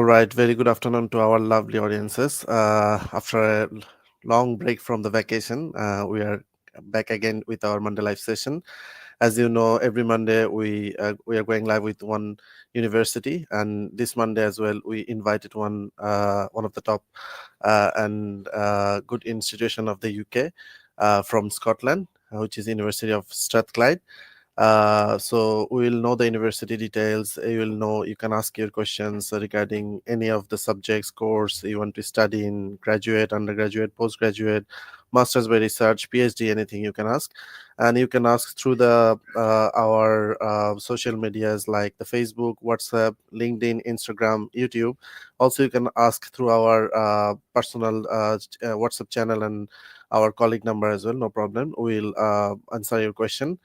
right, very good afternoon to our lovely audiences. After a long break from the vacation, we are back again with our Monday live session. As you know, every Monday we are going live with one university, and this Monday as well we invited one of the top and good institution of the UK from Scotland, which is University of Strathclyde. So we will know the university details. You will know, you can ask your questions regarding any of the subjects, course you want to study in, graduate, undergraduate, postgraduate, master's by research, PhD, anything you can ask. And you can ask through the our social medias like the Facebook, WhatsApp, LinkedIn, Instagram, YouTube. Also, you can ask through our personal WhatsApp channel and our colleague number as well. No problem. We'll answer your question.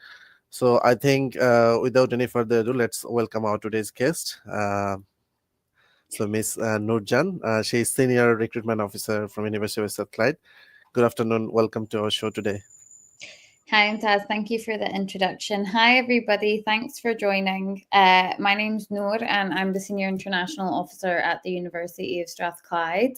So I think without any further ado, let's welcome our today's guest. So Miss Noor Jan, she is Senior Recruitment Officer from University of Strathclyde. Good afternoon. Welcome to our show today. Hi, Mumtaz. Thank you for the introduction. Hi, everybody. Thanks for joining. My name's Noor, and I'm the Senior International Officer at the University of Strathclyde.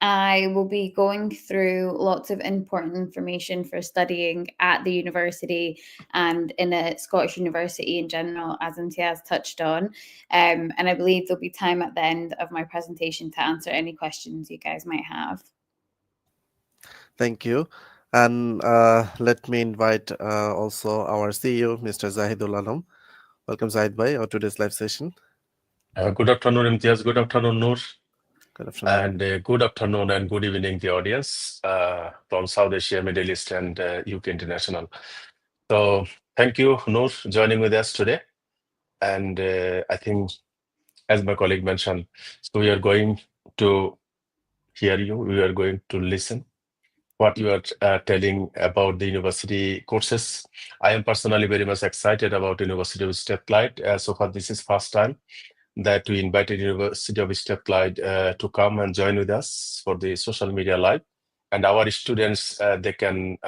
I will be going through lots of important information for studying at the university and in a Scottish university in general, as Mumtaz touched on. And I believe there'll be time at the end of my presentation to answer any questions you guys might have. Thank you. And let me invite also our CEO, Mr. Zahidul. Welcome, Zahid bhai, our today's live session. Good afternoon, Mumtaz. Good afternoon, Noor. Good afternoon. And good afternoon and good evening to the audience from South Asia, Middle East, and UK International. So thank you, Noor, joining with us today. And I think, as my colleague mentioned, so we are going to hear you. We are going to listen what you are telling about the university courses. I am personally very much excited about University of Strathclyde. So far, this is first time that we invited University of Strathclyde to come and join with us for the social media live. And our students, they can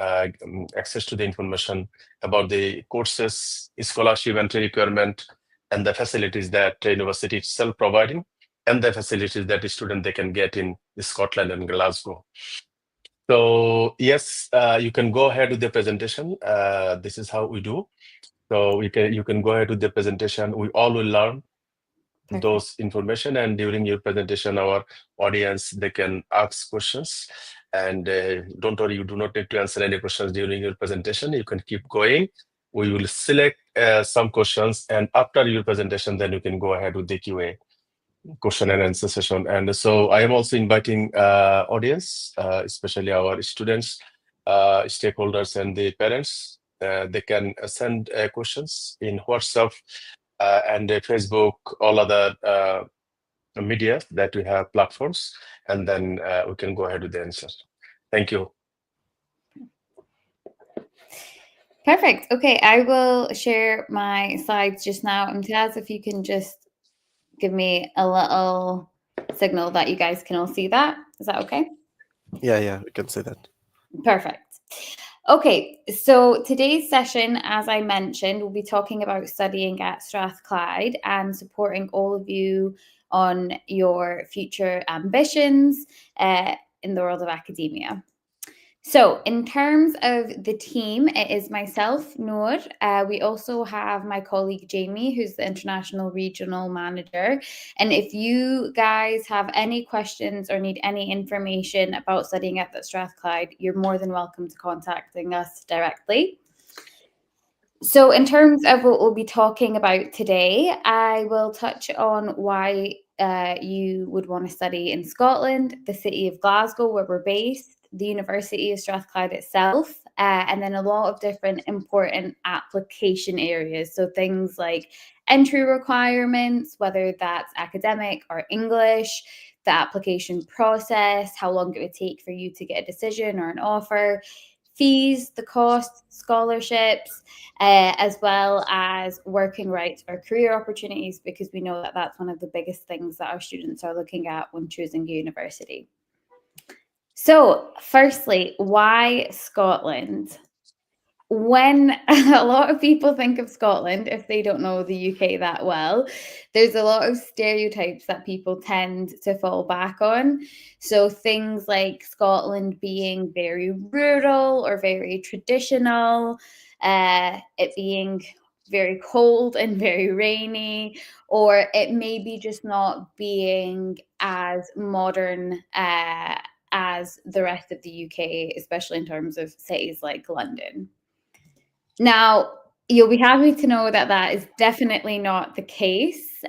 access to the information about the courses, scholarship entry requirement, and the facilities that the university itself providing, and the facilities that the student they can get in Scotland and Glasgow. So yes, you can go ahead with the presentation. This is how we do. So you can go ahead with the presentation. We all will learn those information, and during your presentation, our audience, they can ask questions. And don't worry, you do not need to answer any questions during your presentation. You can keep going. We will select some questions, and after your presentation, then you can go ahead with the QA, question and answer session. And so I am also inviting audience, especially our students, stakeholders, and the parents. They can send questions in WhatsApp and Facebook, all other media that we have platforms, and then we can go ahead with the answer. Thank you. Perfect. Okay, I will share my slides just now. Mumtaz, if you can just give me a little signal that you guys can all see that. Is that okay? Yeah, we can see that. Perfect. Okay, so today's session, as I mentioned, we'll be talking about studying at Strathclyde and supporting all of you on your future ambitions in the world of academia. So in terms of the team, it is myself, Noor. We also have my colleague, Jamie, who's the International Regional Manager. And if you guys have any questions or need any information about studying at the Strathclyde, you're more than welcome to contacting us directly. So in terms of what we'll be talking about today, I will touch on why you would want to study in Scotland, the city of Glasgow, where we're based, the University of Strathclyde itself, and then a lot of different important application areas. So things like entry requirements, whether that's academic or English, the application process, how long it would take for you to get a decision or an offer, fees, the costs, scholarships, as well as working rights or career opportunities, because we know that that's one of the biggest things that our students are looking at when choosing a university. So firstly, why Scotland? when a lot of people think of Scotland, if they don't know the UK that well, there's a lot of stereotypes that people tend to fall back on. So things like Scotland being very rural or very traditional, it being very cold and very rainy, or it maybe just not being as modern as the rest of the UK, especially in terms of cities like London. Now, you'll be happy to know that that is definitely not the case.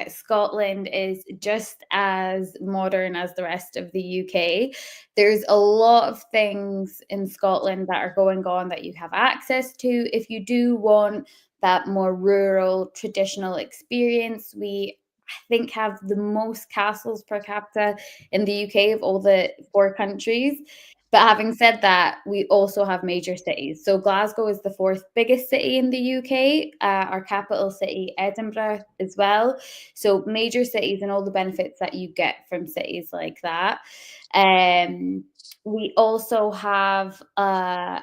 Scotland is just as modern as the rest of the UK. There's a lot of things in Scotland that are going on that you have access to. If you do want that more rural, traditional experience, we, I think, have the most castles per capita in the UK of all the 4 countries. But having said that, we also have major cities. So Glasgow is the 4th biggest city in the UK, our capital city, Edinburgh, as well. So major cities and all the benefits that you get from cities like that. We also have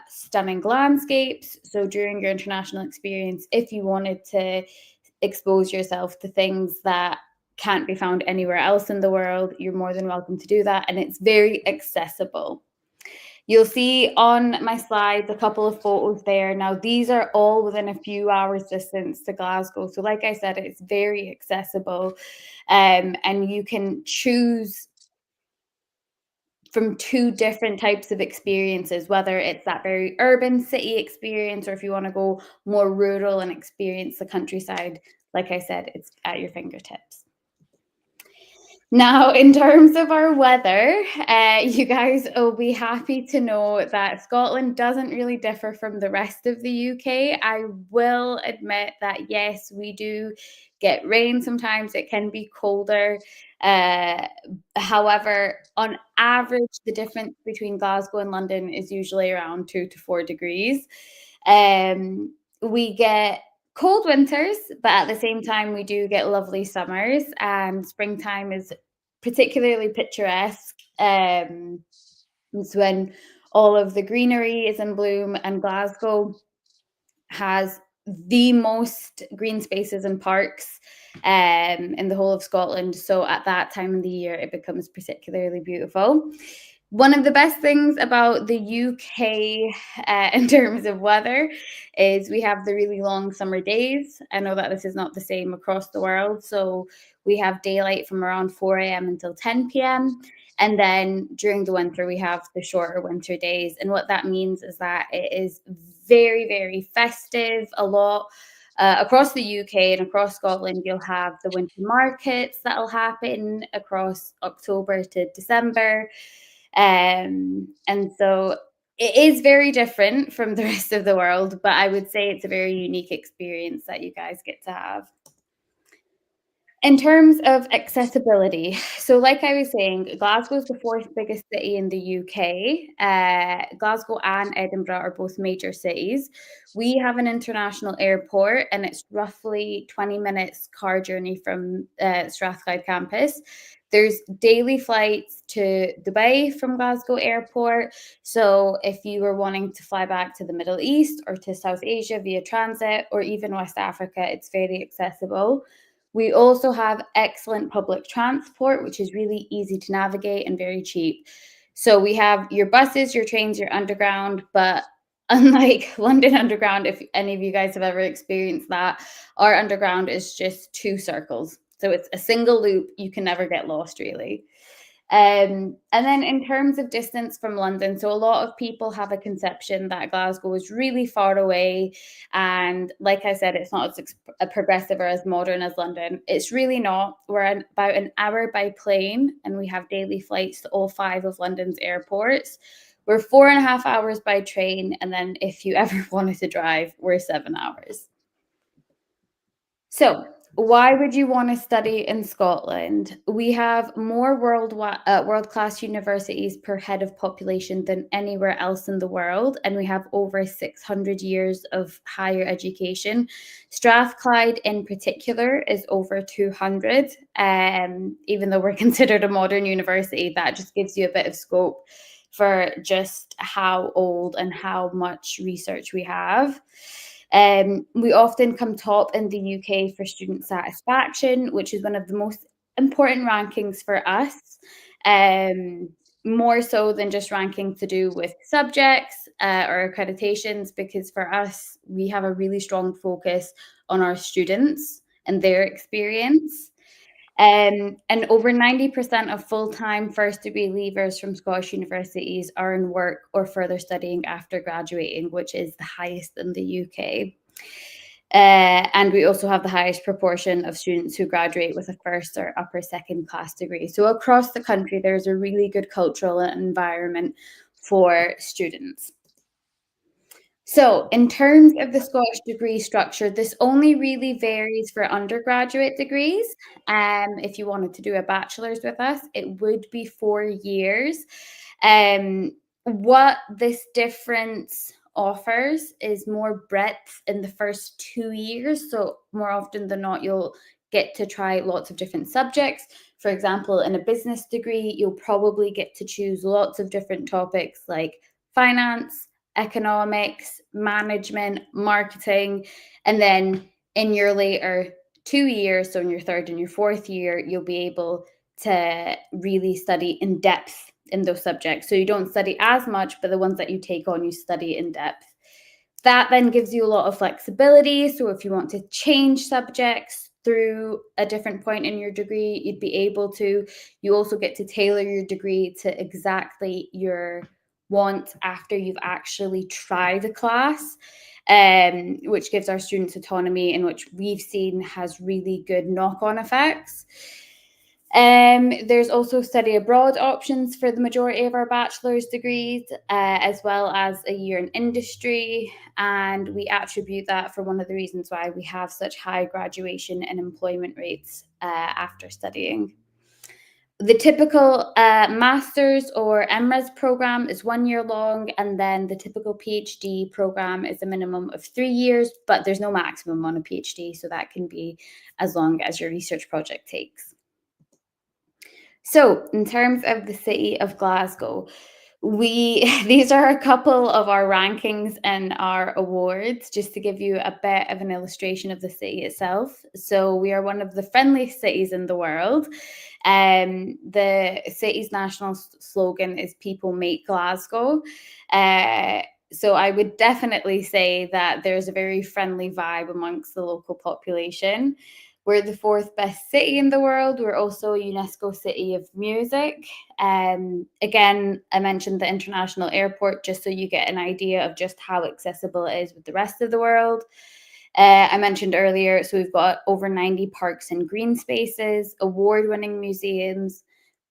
stunning landscapes. So during your international experience, if you wanted to expose yourself to things that can't be found anywhere else in the world, you're more than welcome to do that. And it's very accessible. You'll see on my slides a couple of photos there. Now, these are all within a few hours distance to Glasgow. So like I said, it's very accessible, and you can choose from 2 different types of experiences, whether it's that very urban city experience or if you want to go more rural and experience the countryside. Like I said, it's at your fingertips. Now, in terms of our weather, you guys will be happy to know that Scotland doesn't really differ from the rest of the UK. I will admit that, yes, we do get rain sometimes. It can be colder. However, on average, the difference between Glasgow and London is usually around 2 to 4 degrees. We get cold winters, but at the same time, we do get lovely summers, and springtime is particularly picturesque. It's when all of the greenery is in bloom, and Glasgow has the most green spaces and parks in the whole of Scotland. So at that time of the year, it becomes particularly beautiful. One of the best things about the UK in terms of weather is we have the really long summer days. I know that this is not the same across the world. So we have daylight from around 4 a.m. until 10 p.m. And then during the winter, we have the shorter winter days. And what that means is that it is very, very festive. A lot across the UK and across Scotland, you'll have the winter markets that'll happen across October to December. And so it is very different from the rest of the world, but I would say it's a very unique experience that you guys get to have. In terms of accessibility, so like I was saying, Glasgow is the 4th biggest city in the UK. Glasgow and Edinburgh are both major cities. We have an international airport, and it's roughly 20 minutes car journey from Strathclyde campus. There's daily flights to Dubai from Glasgow Airport. So if you were wanting to fly back to the Middle East or to South Asia via transit, or even West Africa, it's very accessible. We also have excellent public transport, which is really easy to navigate and very cheap. So we have your buses, your trains, your underground, but unlike London Underground, if any of you guys have ever experienced that, our underground is just 2 circles. So it's a single loop. You can never get lost, really. And then in terms of distance from London, so a lot of people have a conception that Glasgow is really far away. And like I said, it's not as progressive or as modern as London. It's really not. We're about an hour by plane, and we have daily flights to all 5 of London's airports. We're 4.5 hours by train. And then if you ever wanted to drive, we're 7 hours. So why would you want to study in Scotland? We have more world-class universities per head of population than anywhere else in the world, and we have over 600 years of higher education. Strathclyde in particular is over 200, even though we're considered a modern university. That just gives you a bit of scope for just how old and how much research we have. We often come top in the UK for student satisfaction, which is one of the most important rankings for us, more so than just ranking to do with subjects or accreditations, because for us, we have a really strong focus on our students and their experience. And over 90% of full-time first-degree leavers from Scottish universities are in work or further studying after graduating, which is the highest in the UK. And we also have the highest proportion of students who graduate with a first or upper second class degree. So across the country, there's a really good cultural environment for students. So in terms of the Scottish degree structure, this only really varies for undergraduate degrees. If you wanted to do a bachelor's with us, it would be 4 years. What this difference offers is more breadth in the first 2 years. So more often than not, you'll get to try lots of different subjects. For example, in a business degree, you'll probably get to choose lots of different topics like finance, economics, management, marketing, and then in your later 2 years, so in your third and your fourth year, you'll be able to really study in depth in those subjects. So you don't study as much, but the ones that you take on, you study in depth. That then gives you a lot of flexibility. So if you want to change subjects through a different point in your degree, you'd be able to. You also get to tailor your degree to exactly your want after you've actually tried the class, which gives our students autonomy, and which we've seen has really good knock-on effects. There's also study abroad options for the majority of our bachelor's degrees, as well as a year in industry. And we attribute that for one of the reasons why we have such high graduation and employment rates after studying. The typical master's or MRes program is 1 year long, and then the typical PhD program is a minimum of 3 years, but there's no maximum on a PhD, so that can be as long as your research project takes. So in terms of the city of Glasgow, these are a couple of our rankings and our awards, just to give you a bit of an illustration of the city itself. So we are one of the friendliest cities in the world. The city's national slogan is "People Make Glasgow." So I would definitely say that there's a very friendly vibe amongst the local population. We're the 4th best city in the world. We're also a UNESCO City of Music. Again, I mentioned the international airport just so you get an idea of just how accessible it is with the rest of the world. I mentioned earlier, so we've got over 90 parks and green spaces, award-winning museums,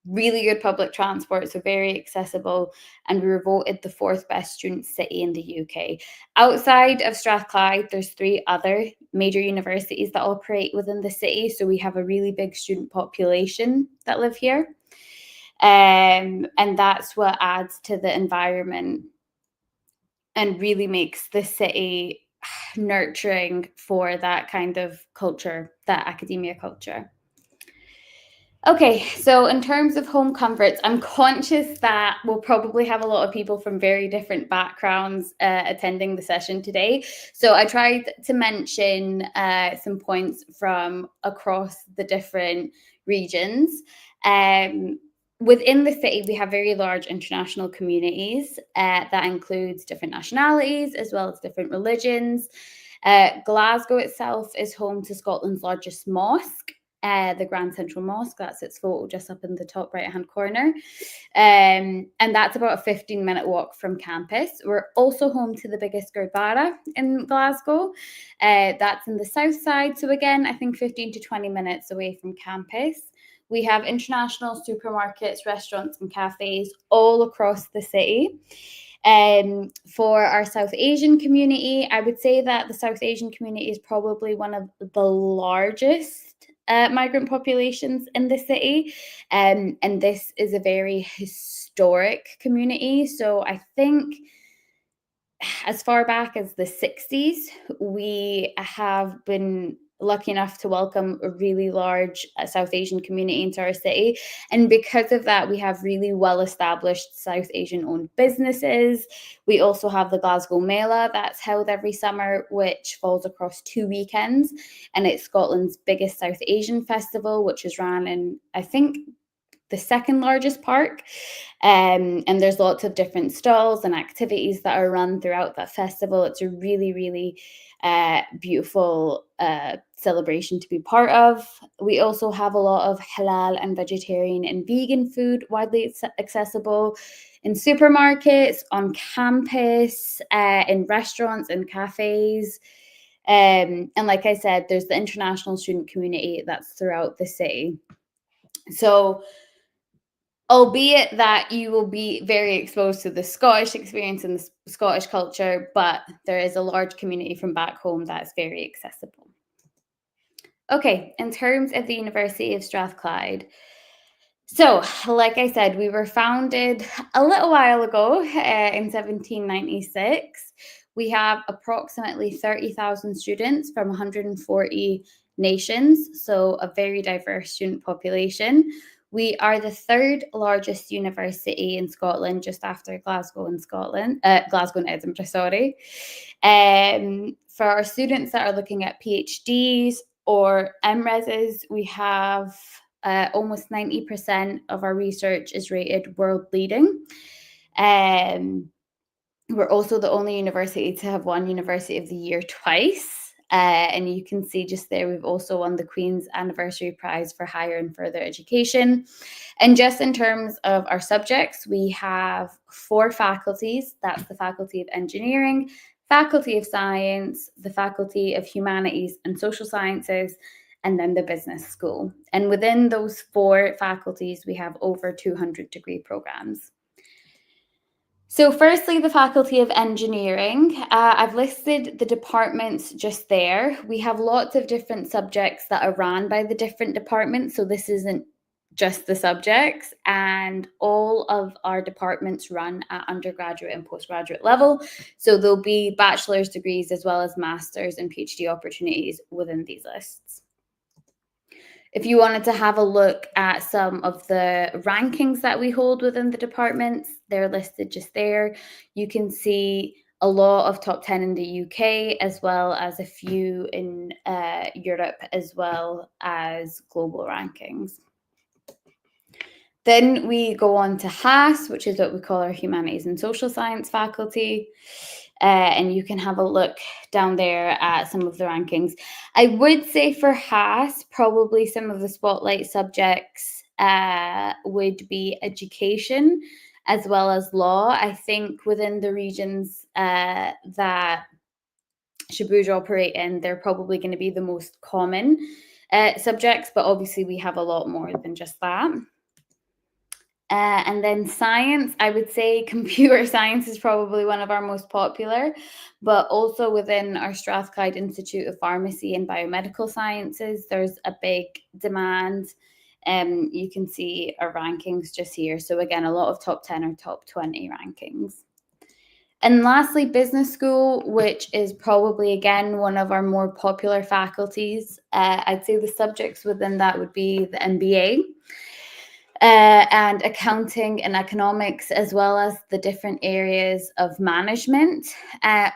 really good public transport, so very accessible, and we were voted the 4th best student city in the UK. Outside of Strathclyde, there's 3 other major universities that operate within the city, so we have a really big student population that live here, and that's what adds to the environment and really makes the city nurturing for that kind of culture, that academia culture. Okay, so in terms of home comforts, I'm conscious that we'll probably have a lot of people from very different backgrounds attending the session today. So I tried to mention some points from across the different regions. Within the city, we have very large international communities that includes different nationalities as well as different religions. Glasgow itself is home to Scotland's largest mosque, the Grand Central Mosque. That's its photo just up in the top right-hand corner. And that's about a 15-minute walk from campus. We're also home to the biggest Gurdwara in Glasgow. That's in the south side. So again, I think 15 to 20 minutes away from campus. We have international supermarkets, restaurants, and cafes all across the city. For our South Asian community, I would say that the South Asian community is probably one of the largest migrant populations in the city, and this is a very historic community. So I think as far back as the 60s, we have been lucky enough to welcome a really large South Asian community into our city. And because of that, we have really well-established South Asian-owned businesses. We also have the Glasgow Mela that's held every summer, which falls across 2 weekends. And it's Scotland's biggest South Asian festival, which is run in, I think, the second largest park. And there's lots of different stalls and activities that are run throughout that festival. It's a really, really beautiful celebration to be part of. We also have a lot of halal and vegetarian and vegan food widely accessible in supermarkets, on campus, in restaurants and cafes. And like I said, there's the international student community that's throughout the city. So albeit that you will be very exposed to the Scottish experience and the Scottish culture, but there is a large community from back home that's very accessible. Okay, in terms of the University of Strathclyde, so like I said, we were founded a little while ago in 1796. We have approximately 30,000 students from 140 nations, so a very diverse student population. We are the third largest university in Scotland, just after Glasgow and Edinburgh, sorry. For our students that are looking at PhDs or MReses, we have almost 90% of our research is rated world leading. We're also the only university to have won University of the Year twice. And you can see just there, we've also won the Queen's Anniversary Prize for Higher and Further Education. And just in terms of our subjects, we have 4 faculties. That's the Faculty of Engineering, Faculty of Science, the Faculty of Humanities and Social Sciences, and then the Business School. And within those 4 faculties, we have over 200 degree programs. So firstly, the Faculty of Engineering. I've listed the departments just there. We have lots of different subjects that are run by the different departments, so this isn't just the subjects, and all of our departments run at undergraduate and postgraduate level. So there'll be bachelor's degrees as well as master's and PhD opportunities within these lists. If you wanted to have a look at some of the rankings that we hold within the departments, they're listed just there. You can see a lot of top 10 in the UK, as well as a few in Europe, as well as global rankings. Then we go on to HAS, which is what we call our Humanities and Social Science faculty. And you can have a look down there at some of the rankings. I would say for HAS, probably some of the spotlight subjects would be education as well as law. I think within the regions that Shabuj operate in, they're probably going to be the most common subjects, but obviously we have a lot more than just that. And then science, I would say computer science is probably one of our most popular, but also within our Strathclyde Institute of Pharmacy and Biomedical Sciences, there's a big demand. You can see our rankings just here. So again, a lot of top 10 or top 20 rankings. And lastly, business school, which is probably, again, one of our more popular faculties. I'd say the subjects within that would be the MBA. And accounting and economics, as well as the different areas of management.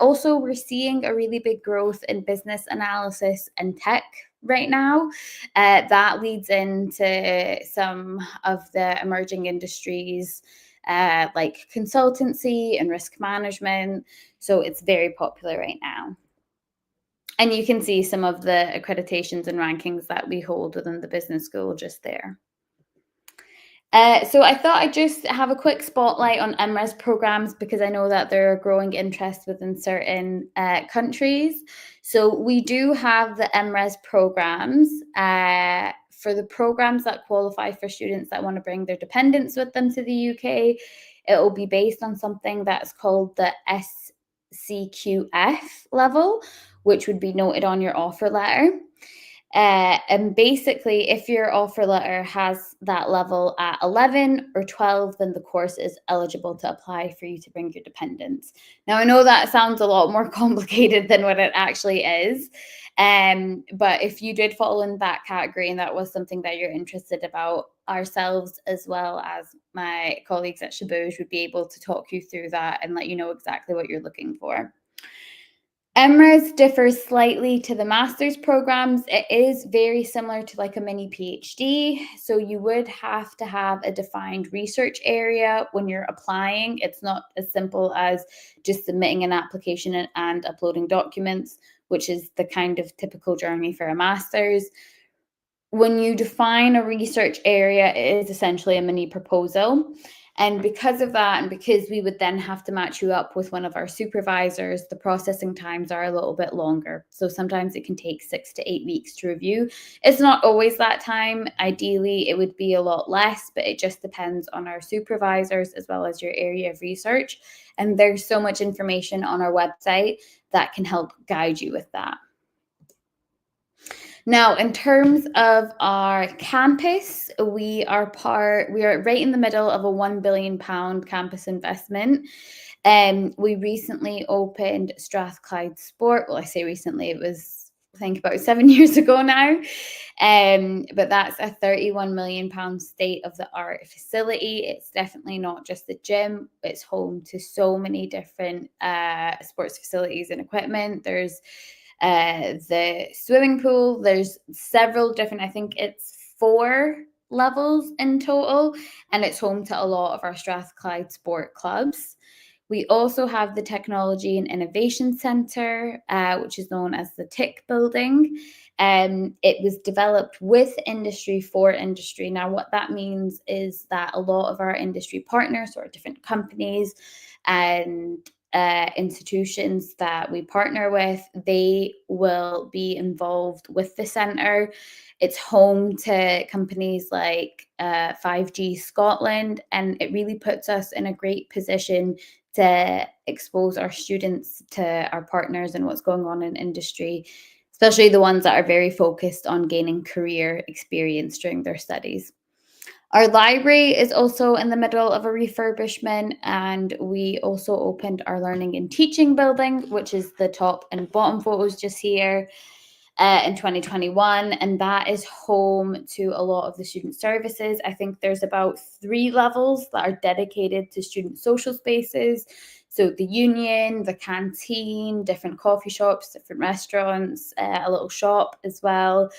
Also, we're seeing a really big growth in business analysis and tech right now. That leads into some of the emerging industries like consultancy and risk management. So it's very popular right now. And you can see some of the accreditations and rankings that we hold within the business school just there. So I thought I'd just have a quick spotlight on MRes programs, because I know that there are growing interest within certain countries. So we do have the MRes programs. For the programs that qualify for students that want to bring their dependents with them to the UK, it will be based on something that's called the SCQF level, which would be noted on your offer letter. And basically, if your offer letter has that level at 11 or 12, then the course is eligible to apply for you to bring your dependents. Now, I know that sounds a lot more complicated than what it actually is. But if you did fall in that category and that was something that you're interested about, ourselves as well as my colleagues at Shabuj would be able to talk you through that and let you know exactly what you're looking for. 𝗟𝗏𝗡 differs slightly to the master's programs. It is very similar to like a mini PhD. So you would have to have a defined research area when you're applying. It's not as simple as just submitting an application and uploading documents, which is the kind of typical journey for a master's. When you define a research area, it is essentially a mini proposal. And because of that, and because we would then have to match you up with one of our supervisors, the processing times are a little bit longer. So sometimes it can take 6 to 8 weeks to review. It's not always that time. Ideally, it would be a lot less, but it just depends on our supervisors as well as your area of research. And there's so much information on our website that can help guide you with that. Now, in terms of our campus, we are right in the middle of a £1 billion campus investment. We recently opened Strathclyde Sport. Well, I say recently, it was, I think, about 7 years ago now. But that's a £31 million state-of-the-art facility. It's definitely not just a gym. It's home to so many different sports facilities and equipment. There's the swimming pool. There's several different, I think it's 4 levels in total, and it's home to a lot of our Strathclyde sport clubs. We also have the Technology and Innovation Centre, which is known as the TIC building. It was developed with industry for industry. Now, what that means is that a lot of our industry partners, or different companies and institutions that we partner with, they will be involved with the centre. It's home to companies like 𝗨𝗶𝘃𝗃𝗏𝗃 Scotland, and it really puts us in a great position to expose our students to our partners and what's going on in industry, especially the ones that are very focused on gaining career experience during their studies. Our library is also in the middle of a refurbishment, and we also opened our Learning and Teaching building, which is the top and bottom photos just here, in 2021, and that is home to a lot of the student services. I think there's about 3 levels that are dedicated to student social spaces. So the union, the canteen, different coffee shops, different restaurants, a little shop as well.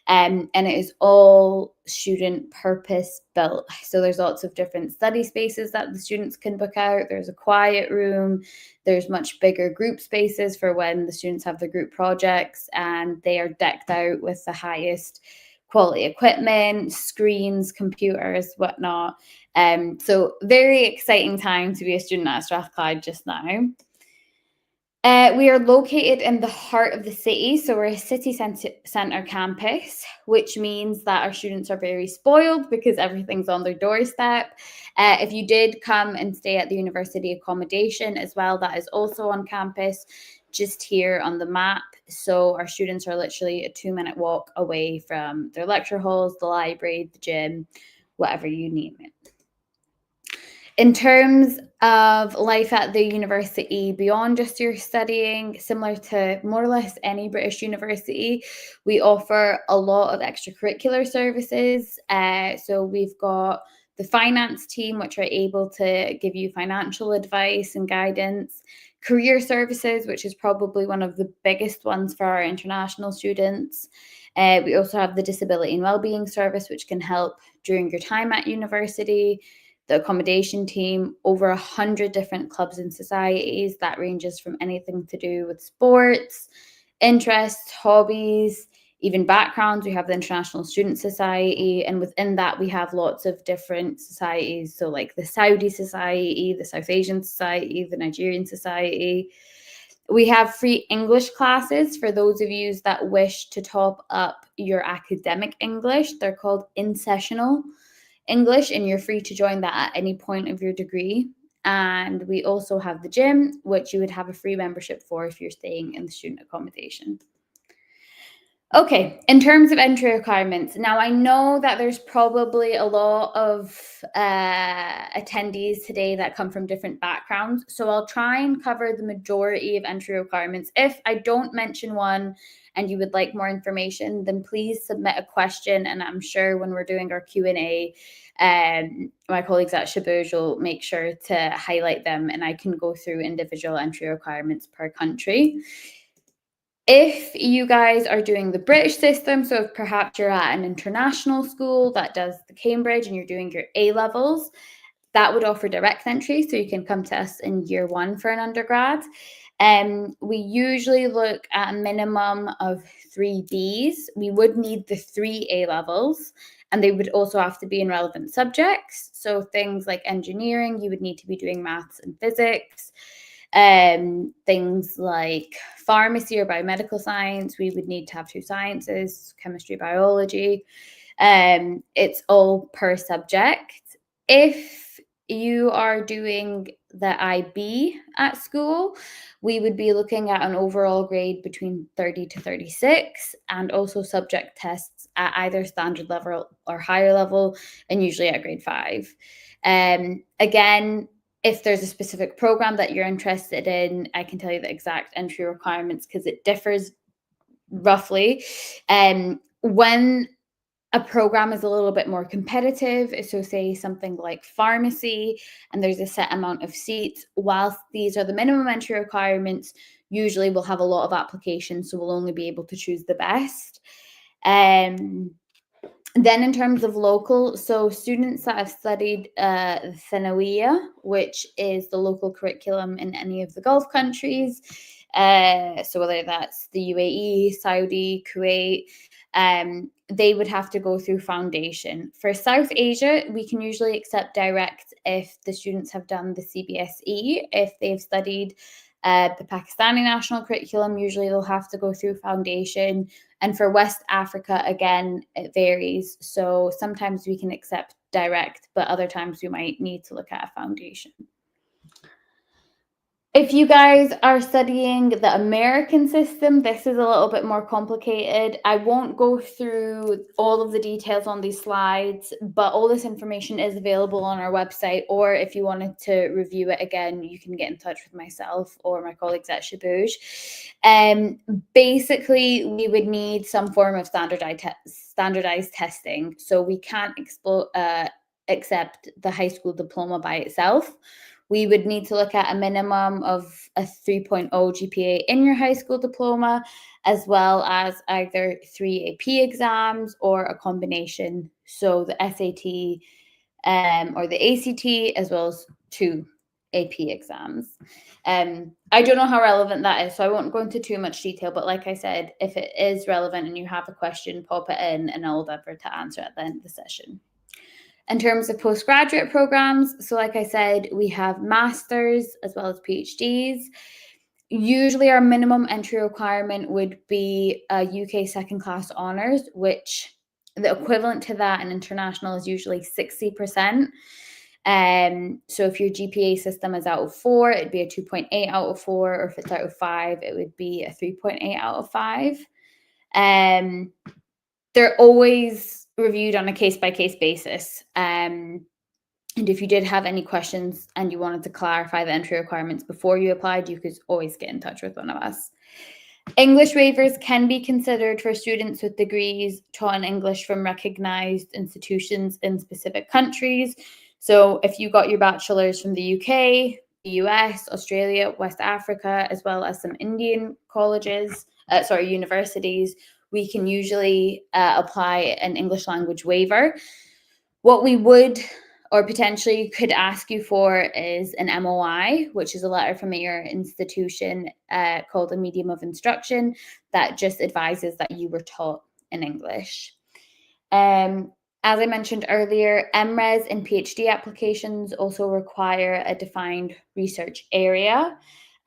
And it is all student purpose built. So there's lots of different study spaces that the students can book out. There's a quiet room. There's much bigger group spaces for when the students have their group projects, and they are decked out with the highest quality equipment, screens, computers, whatnot. So very exciting time to be a student at Strathclyde just now. We are located in the heart of the city, so we're a city centre campus, which means that our students are very spoiled because everything's on their doorstep. If you did come and stay at the university accommodation as well, that is also on campus, just here on the map. So our students are literally a 2-minute walk away from their lecture halls, the library, the gym, whatever you name it. In terms of life at the university, beyond just your studying, similar to more or less any British university, we offer a lot of extracurricular services. So we've got the finance team, which are able to give you financial advice and guidance. Career services, which is probably one of the biggest ones for our international students. We also have the Disability and Wellbeing Service, which can help during your time at university. The accommodation team, over 100 different clubs and societies. That ranges from anything to do with sports, interests, hobbies, even backgrounds. We have the International Student Society, and within that we have lots of different societies. So like the Saudi Society, the South Asian Society, the Nigerian Society. We have free English classes for those of you that wish to top up your academic English. They're called in-sessional English, and you're free to join that at any point of your degree. And we also have the gym, which you would have a free membership for if you're staying in the student accommodation. Okay, in terms of entry requirements, now I know that there's probably a lot of attendees today that come from different backgrounds, so I'll try and cover the majority of entry requirements. If I don't mention one and you would like more information, then please submit a question, and I'm sure when we're doing our Q&A, my colleagues at Shabuj will make sure to highlight them, and I can go through individual entry requirements per country. If you guys are doing the British system, so if perhaps you're at an international school that does the Cambridge and you're doing your A-levels, that would offer direct entry, so you can come to us in year 1 for an undergrad. We usually look at a minimum of 3 Bs. We would need the 3 A-levels, and they would also have to be in relevant subjects. So things like engineering, you would need to be doing maths and physics. Things like pharmacy or biomedical science, we would need to have 2 sciences, chemistry, biology. It's all per subject. If you are doing the IB at school, we would be looking at an overall grade between 30 to 36, and also subject tests at either standard level or higher level, and usually at grade 5. Again, if there's a specific program that you're interested in, I can tell you the exact entry requirements because it differs roughly. When a program is a little bit more competitive, so say something like pharmacy, and there's a set amount of seats, whilst these are the minimum entry requirements, usually we'll have a lot of applications, so we'll only be able to choose the best. Then in terms of local, so students that have studied 𝗨𝗶𝗃𝗍𝗔, which is the local curriculum in any of the Gulf countries, so whether that's the UAE, Saudi, Kuwait, they would have to go through foundation. For South Asia, we can usually accept direct if the students have done the CBSE. If they've studied the Pakistani national curriculum, usually they'll have to go through foundation. And for West Africa, again, it varies. So sometimes we can accept direct, but other times we might need to look at a foundation. If you guys are studying the American system, this is a little bit more complicated. I won't go through all of the details on these slides, but all this information is available on our website, or if you wanted to review it again, you can get in touch with myself or my colleagues at Shabuj. Basically, we would need some form of standardized testing. So we can't accept the high school diploma by itself. We would need to look at a minimum of a 3.0 GPA in your high school diploma, as well as either 3 AP exams or a combination. So the SAT or the ACT, as well as 2 AP exams. I don't know how relevant that is, so I won't go into too much detail. But like I said, if it is relevant and you have a question, pop it in and I'll endeavor to answer at the end of the session. In terms of postgraduate programs, so like I said, we have masters as well as PhDs. Usually our minimum entry requirement would be a UK second class honours, which the equivalent to that in international is usually 60%. So if your GPA system is out of 4, it'd be a 2.8 out of 4, or if it's out of 5, it would be a 3.8 out of 5. They're always reviewed on a case-by-case basis. And if you did have any questions and you wanted to clarify the entry requirements before you applied, you could always get in touch with one of us. English waivers can be considered for students with degrees taught in English from recognized institutions in specific countries. So if you got your bachelor's from the UK, the US, Australia, West Africa, as well as some Indian universities, we can usually apply an English language waiver. What we would or potentially could ask you for is an MOI, which is a letter from your institution called a medium of instruction that just advises that you were taught in English. As I mentioned earlier, MRes and PhD applications also require a defined research area.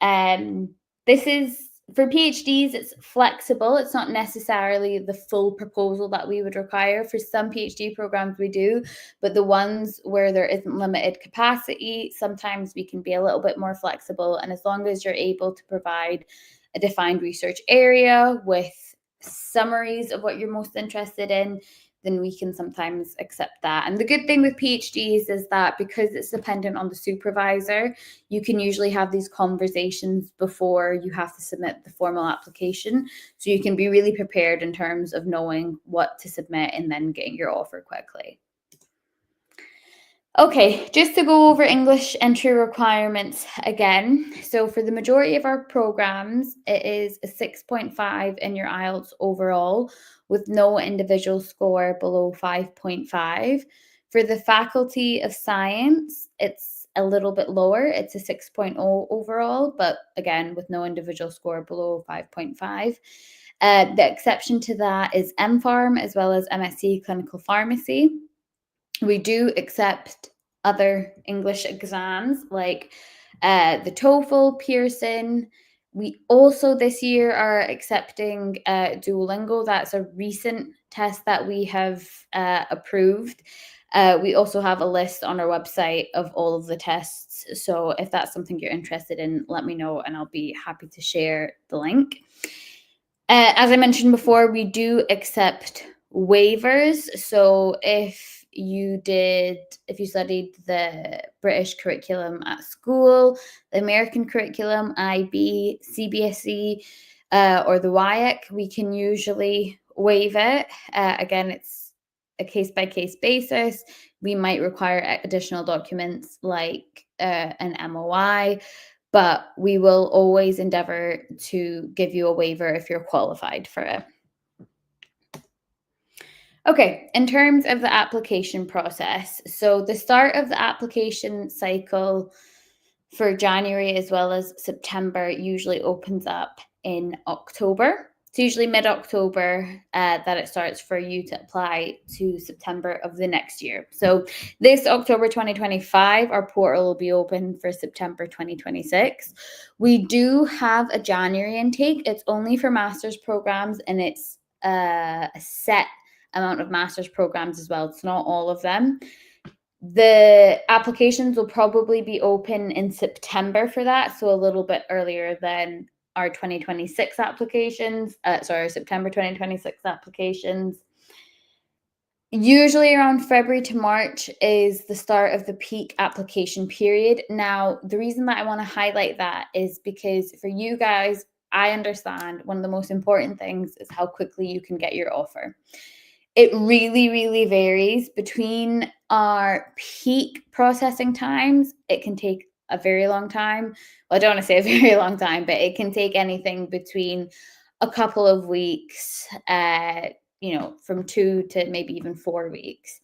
This is, for PhDs, it's flexible. It's not necessarily the full proposal that we would require. For some PhD programs we do, but the ones where there isn't limited capacity, sometimes we can be a little bit more flexible. And as long as you're able to provide a defined research area with summaries of what you're most interested in, then we can sometimes accept that. And the good thing with PhDs is that because it's dependent on the supervisor, you can usually have these conversations before you have to submit the formal application. So you can be really prepared in terms of knowing what to submit and then getting your offer quickly. Okay, just to go over English entry requirements again. So for the majority of our programs, it is a 6.5 in your IELTS overall, with no individual score below 5.5. For the Faculty of Science, it's a little bit lower. It's a 6.0 overall, but again, with no individual score below 5.5. The exception to that is MPharm as well as MSc Clinical Pharmacy. We do accept other English exams like the TOEFL, Pearson. We also this year are accepting Duolingo. That's a recent test that we have approved. We also have a list on our website of all of the tests. So if that's something you're interested in, let me know and I'll be happy to share the link. As I mentioned before, we do accept waivers. So if you studied the British curriculum at school, the American curriculum, IB, CBSE, or the WIAC, we can usually waive it. Again, it's a case-by-case basis. We might require additional documents like an MOI, but we will always endeavor to give you a waiver if you're qualified for it. Okay, in terms of the application process, so the start of the application cycle for January as well as September usually opens up in October. It's usually mid-October that it starts for you to apply to September of the next year. So this October 2025, our portal will be open for September 2026. We do have a January intake. It's only for master's programs and it's a set amount of master's programs as well. It's not all of them. The applications will probably be open in September for that, so a little bit earlier than our 2026 applications, September 2026 applications. Usually around February to March is the start of the peak application period. Now, the reason that I want to highlight that is because for you guys, I understand one of the most important things is how quickly you can get your offer. It really, really varies between our peak processing times. It can take a very long time. Well, I don't want to say a very long time, but it can take anything between a couple of weeks, from 2 to maybe even 4 weeks.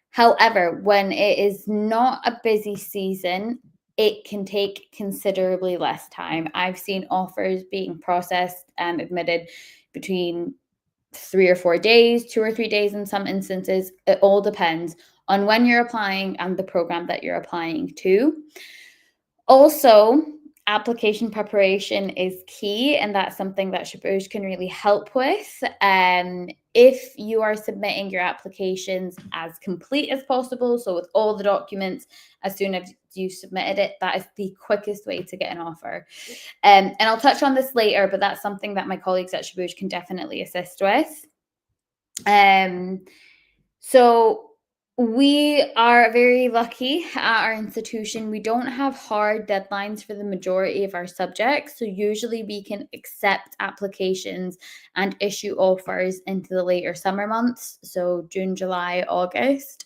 However, when it is not a busy season, it can take considerably less time. I've seen offers being processed and admitted between 3 or 4 days, 2 or 3 days in some instances. It all depends on when you're applying and the program that you're applying to. Also, application preparation is key, and that's something that Shabuj can really help with. If you are submitting your applications as complete as possible, so with all the documents, as soon as you submitted it, that is the quickest way to get an offer. And I'll touch on this later, but that's something that my colleagues at Shabuj can definitely assist with. So we are very lucky at our institution. We don't have hard deadlines for the majority of our subjects. So usually we can accept applications and issue offers into the later summer months. So June, July, August.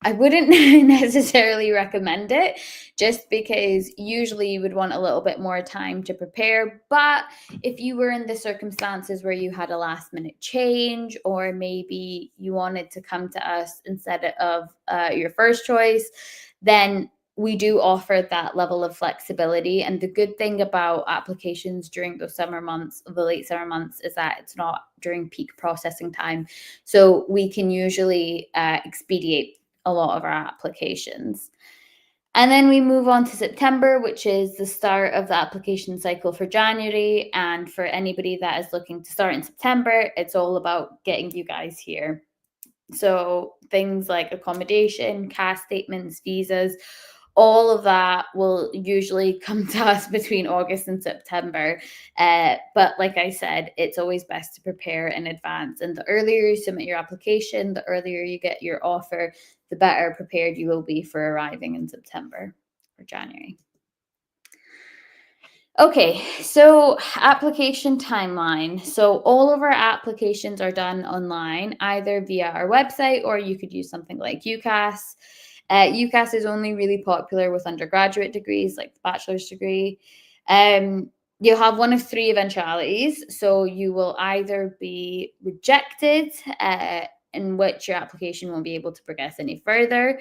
I wouldn't necessarily recommend it just because usually you would want a little bit more time to prepare. But if you were in the circumstances where you had a last minute change, or maybe you wanted to come to us instead of your first choice, then we do offer that level of flexibility. And the good thing about applications during those summer months, the late summer months, is that it's not during peak processing time. So we can usually expedite a lot of our applications. And then we move on to September, which is the start of the application cycle for January. And for anybody that is looking to start in September, it's all about getting you guys here. So things like accommodation, CAS statements, visas, all of that will usually come to us between August and September. But like I said, it's always best to prepare in advance. And the earlier you submit your application, the earlier you get your offer, the better prepared you will be for arriving in September or January. Okay, so application timeline. So all of our applications are done online, either via our website, or you could use something like UCAS. UCAS is only really popular with undergraduate degrees, like the bachelor's degree. You'll have one of three eventualities. So you will either be rejected, in which your application won't be able to progress any further.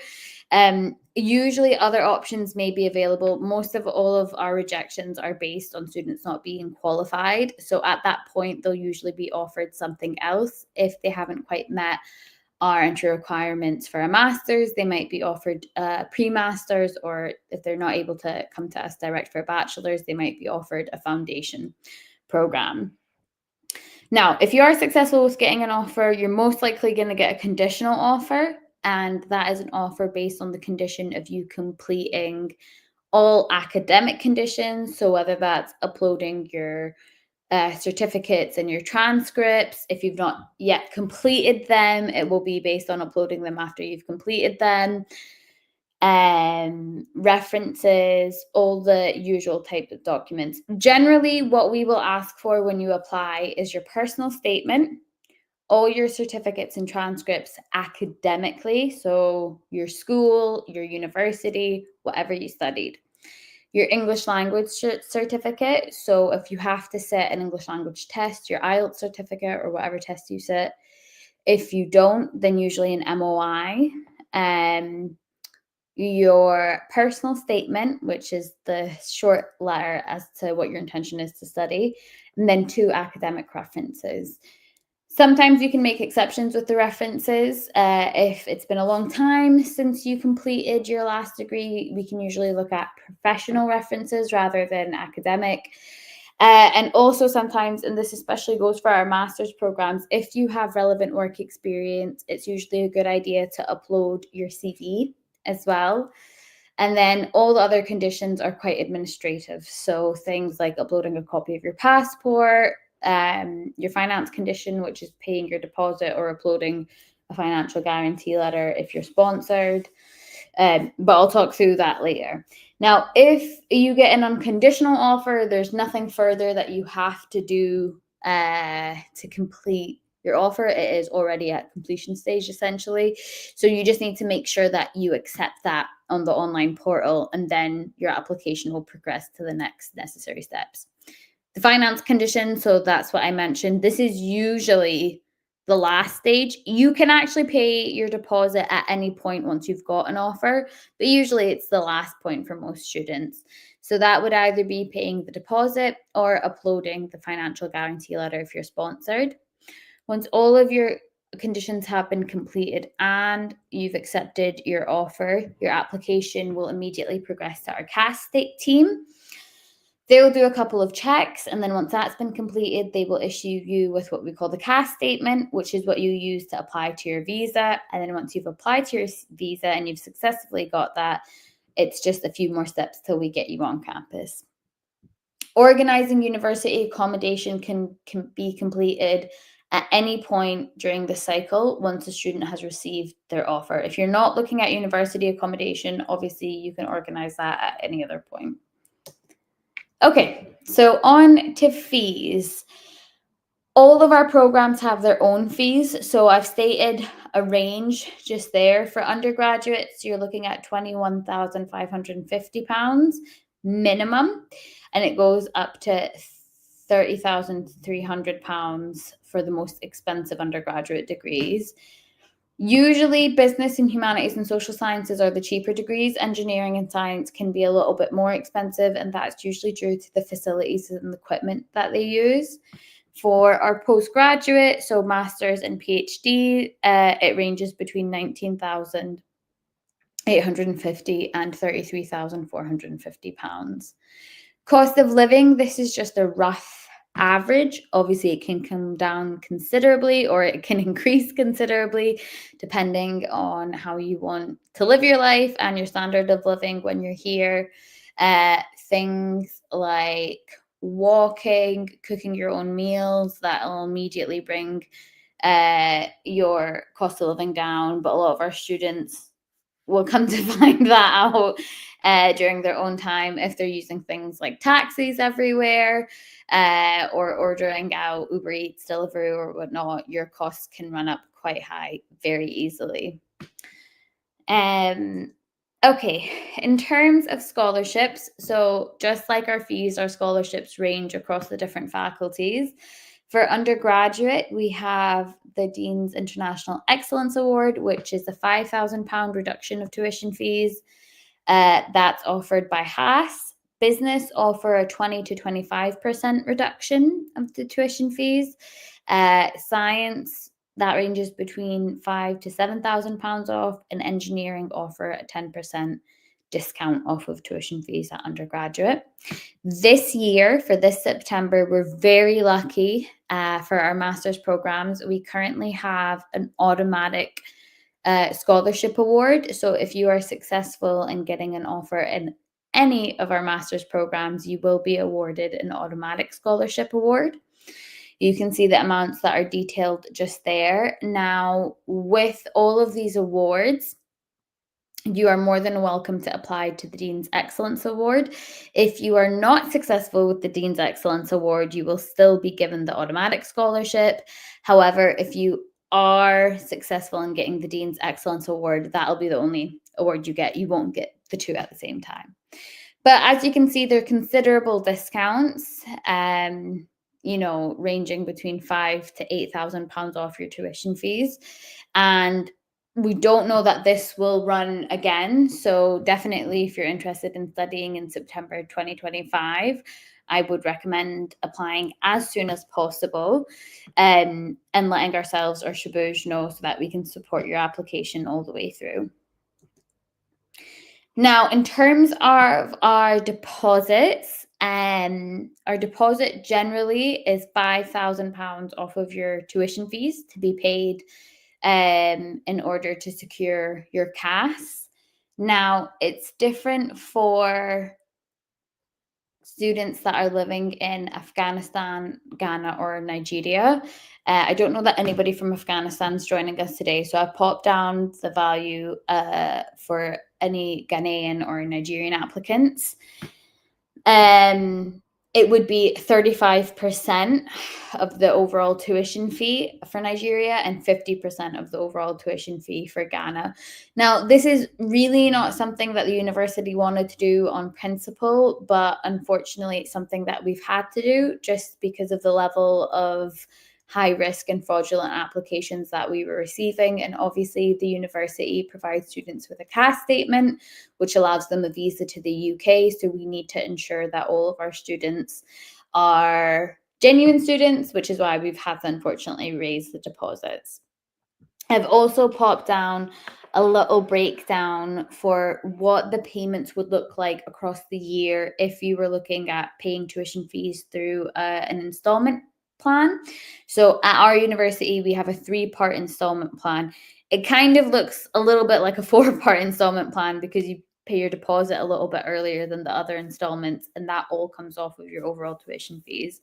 Usually other options may be available. Most of all of our rejections are based on students not being qualified. So at that point, they'll usually be offered something else. If they haven't quite met our entry requirements for a master's, they might be offered pre-masters, or if they're not able to come to us direct for a bachelor's, they might be offered a foundation program. Now, if you are successful with getting an offer, you're most likely going to get a conditional offer, and that is an offer based on the condition of you completing all academic conditions. So whether that's uploading your certificates and your transcripts, if you've not yet completed them, it will be based on uploading them after you've completed them. References, all the usual type of documents. Generally, what we will ask for when you apply is your personal statement, all your certificates and transcripts academically, so your school, your university, whatever you studied. Your English language certificate, so if you have to sit an English language test, your IELTS certificate or whatever test you sit. If you don't, then usually an MOI. Your personal statement, which is the short letter as to what your intention is to study, and then 2 academic references. Sometimes you can make exceptions with the references. If it's been a long time since you completed your last degree, we can usually look at professional references rather than academic. And also sometimes, and this especially goes for our master's programs, if you have relevant work experience, it's usually a good idea to upload your CV as well. And then all the other conditions are quite administrative. So things like uploading a copy of your passport, your finance condition, which is paying your deposit, or uploading a financial guarantee letter if you're sponsored. But I'll talk through that later. Now, if you get an unconditional offer, there's nothing further that you have to do to complete your offer. It is already at completion stage, essentially. So you just need to make sure that you accept that on the online portal, and then your application will progress to the next necessary steps. The finance condition, so that's what I mentioned. This is usually the last stage. You can actually pay your deposit at any point once you've got an offer, but usually it's the last point for most students. So that would either be paying the deposit or uploading the financial guarantee letter if you're sponsored. Once all of your conditions have been completed and you've accepted your offer, your application will immediately progress to our CAS team. They'll do a couple of checks, and then once that's been completed, they will issue you with what we call the CAS statement, which is what you use to apply to your visa. And then once you've applied to your visa and you've successfully got that, it's just a few more steps till we get you on campus. Organizing university accommodation can be completed at any point during the cycle once a student has received their offer. If you're not looking at university accommodation, obviously you can organize that at any other point. Okay, so on to fees. All of our programs have their own fees. So I've stated a range just there. For undergraduates, you're looking at £21,550 minimum, and it goes up to £30,300 for the most expensive undergraduate degrees. Usually business and humanities and social sciences are the cheaper degrees. Engineering and science can be a little bit more expensive, and that's usually due to the facilities and equipment that they use. For our postgraduate, so master's and PhD, it ranges between £19,850 and £33,450. Cost of living, this is just a rough average. Obviously, it can come down considerably or it can increase considerably depending on how you want to live your life and your standard of living when you're here. Things like walking, cooking your own meals, that will immediately bring your cost of living down, but a lot of our students will come to find that out during their own time if they're using things like taxis everywhere or ordering out Uber Eats, Deliveroo or whatnot. Your costs can run up quite high very easily. Okay, in terms of scholarships, so just like our fees, our scholarships range across the different faculties. For undergraduate, we have the Dean's International Excellence Award, which is a £5,000 reduction of tuition fees. That's offered by HAS. Business offer a 20 to 25% reduction of the tuition fees. Science, that ranges between £5,000 to £7,000 off, and engineering offer a 10% discount off of tuition fees at undergraduate. This year, for this September, we're very lucky for our master's programs. We currently have an automatic scholarship award. So if you are successful in getting an offer in any of our master's programs, you will be awarded an automatic scholarship award. You can see the amounts that are detailed just there. Now, with all of these awards, you are more than welcome to apply to the Dean's Excellence Award. If you are not successful with the Dean's Excellence Award, you will still be given the automatic scholarship. However, if you are successful in getting the Dean's Excellence Award, that'll be the only award you get. You won't get the two at the same time. But as you can see, there are considerable discounts, ranging between £5,000 to £8,000 off your tuition fees. And we don't know that this will run again. So definitely, if you're interested in studying in September 2025, I would recommend applying as soon as possible and letting ourselves or Shabuj know so that we can support your application all the way through. Now, in terms of our deposits, our deposit generally is £5,000 off of your tuition fees to be paid in order to secure your CAS. Now, it's different for students that are living in Afghanistan, Ghana, or Nigeria. I don't know that anybody from Afghanistan is joining us today, so I've popped down the value for any Ghanaian or Nigerian applicants. It would be 35% of the overall tuition fee for Nigeria and 50% of the overall tuition fee for Ghana. Now, this is really not something that the university wanted to do on principle, but unfortunately, it's something that we've had to do just because of the level of high risk and fraudulent applications that we were receiving. And obviously, the university provides students with a CAS statement, which allows them a visa to the UK. So we need to ensure that all of our students are genuine students, which is why we've had to unfortunately raise the deposits. I've also popped down a little breakdown for what the payments would look like across the year if you were looking at paying tuition fees through an installment plan. So at our university, we have a 3-part installment plan. It kind of looks a little bit like a 4-part installment plan because you pay your deposit a little bit earlier than the other installments, and that all comes off of your overall tuition fees.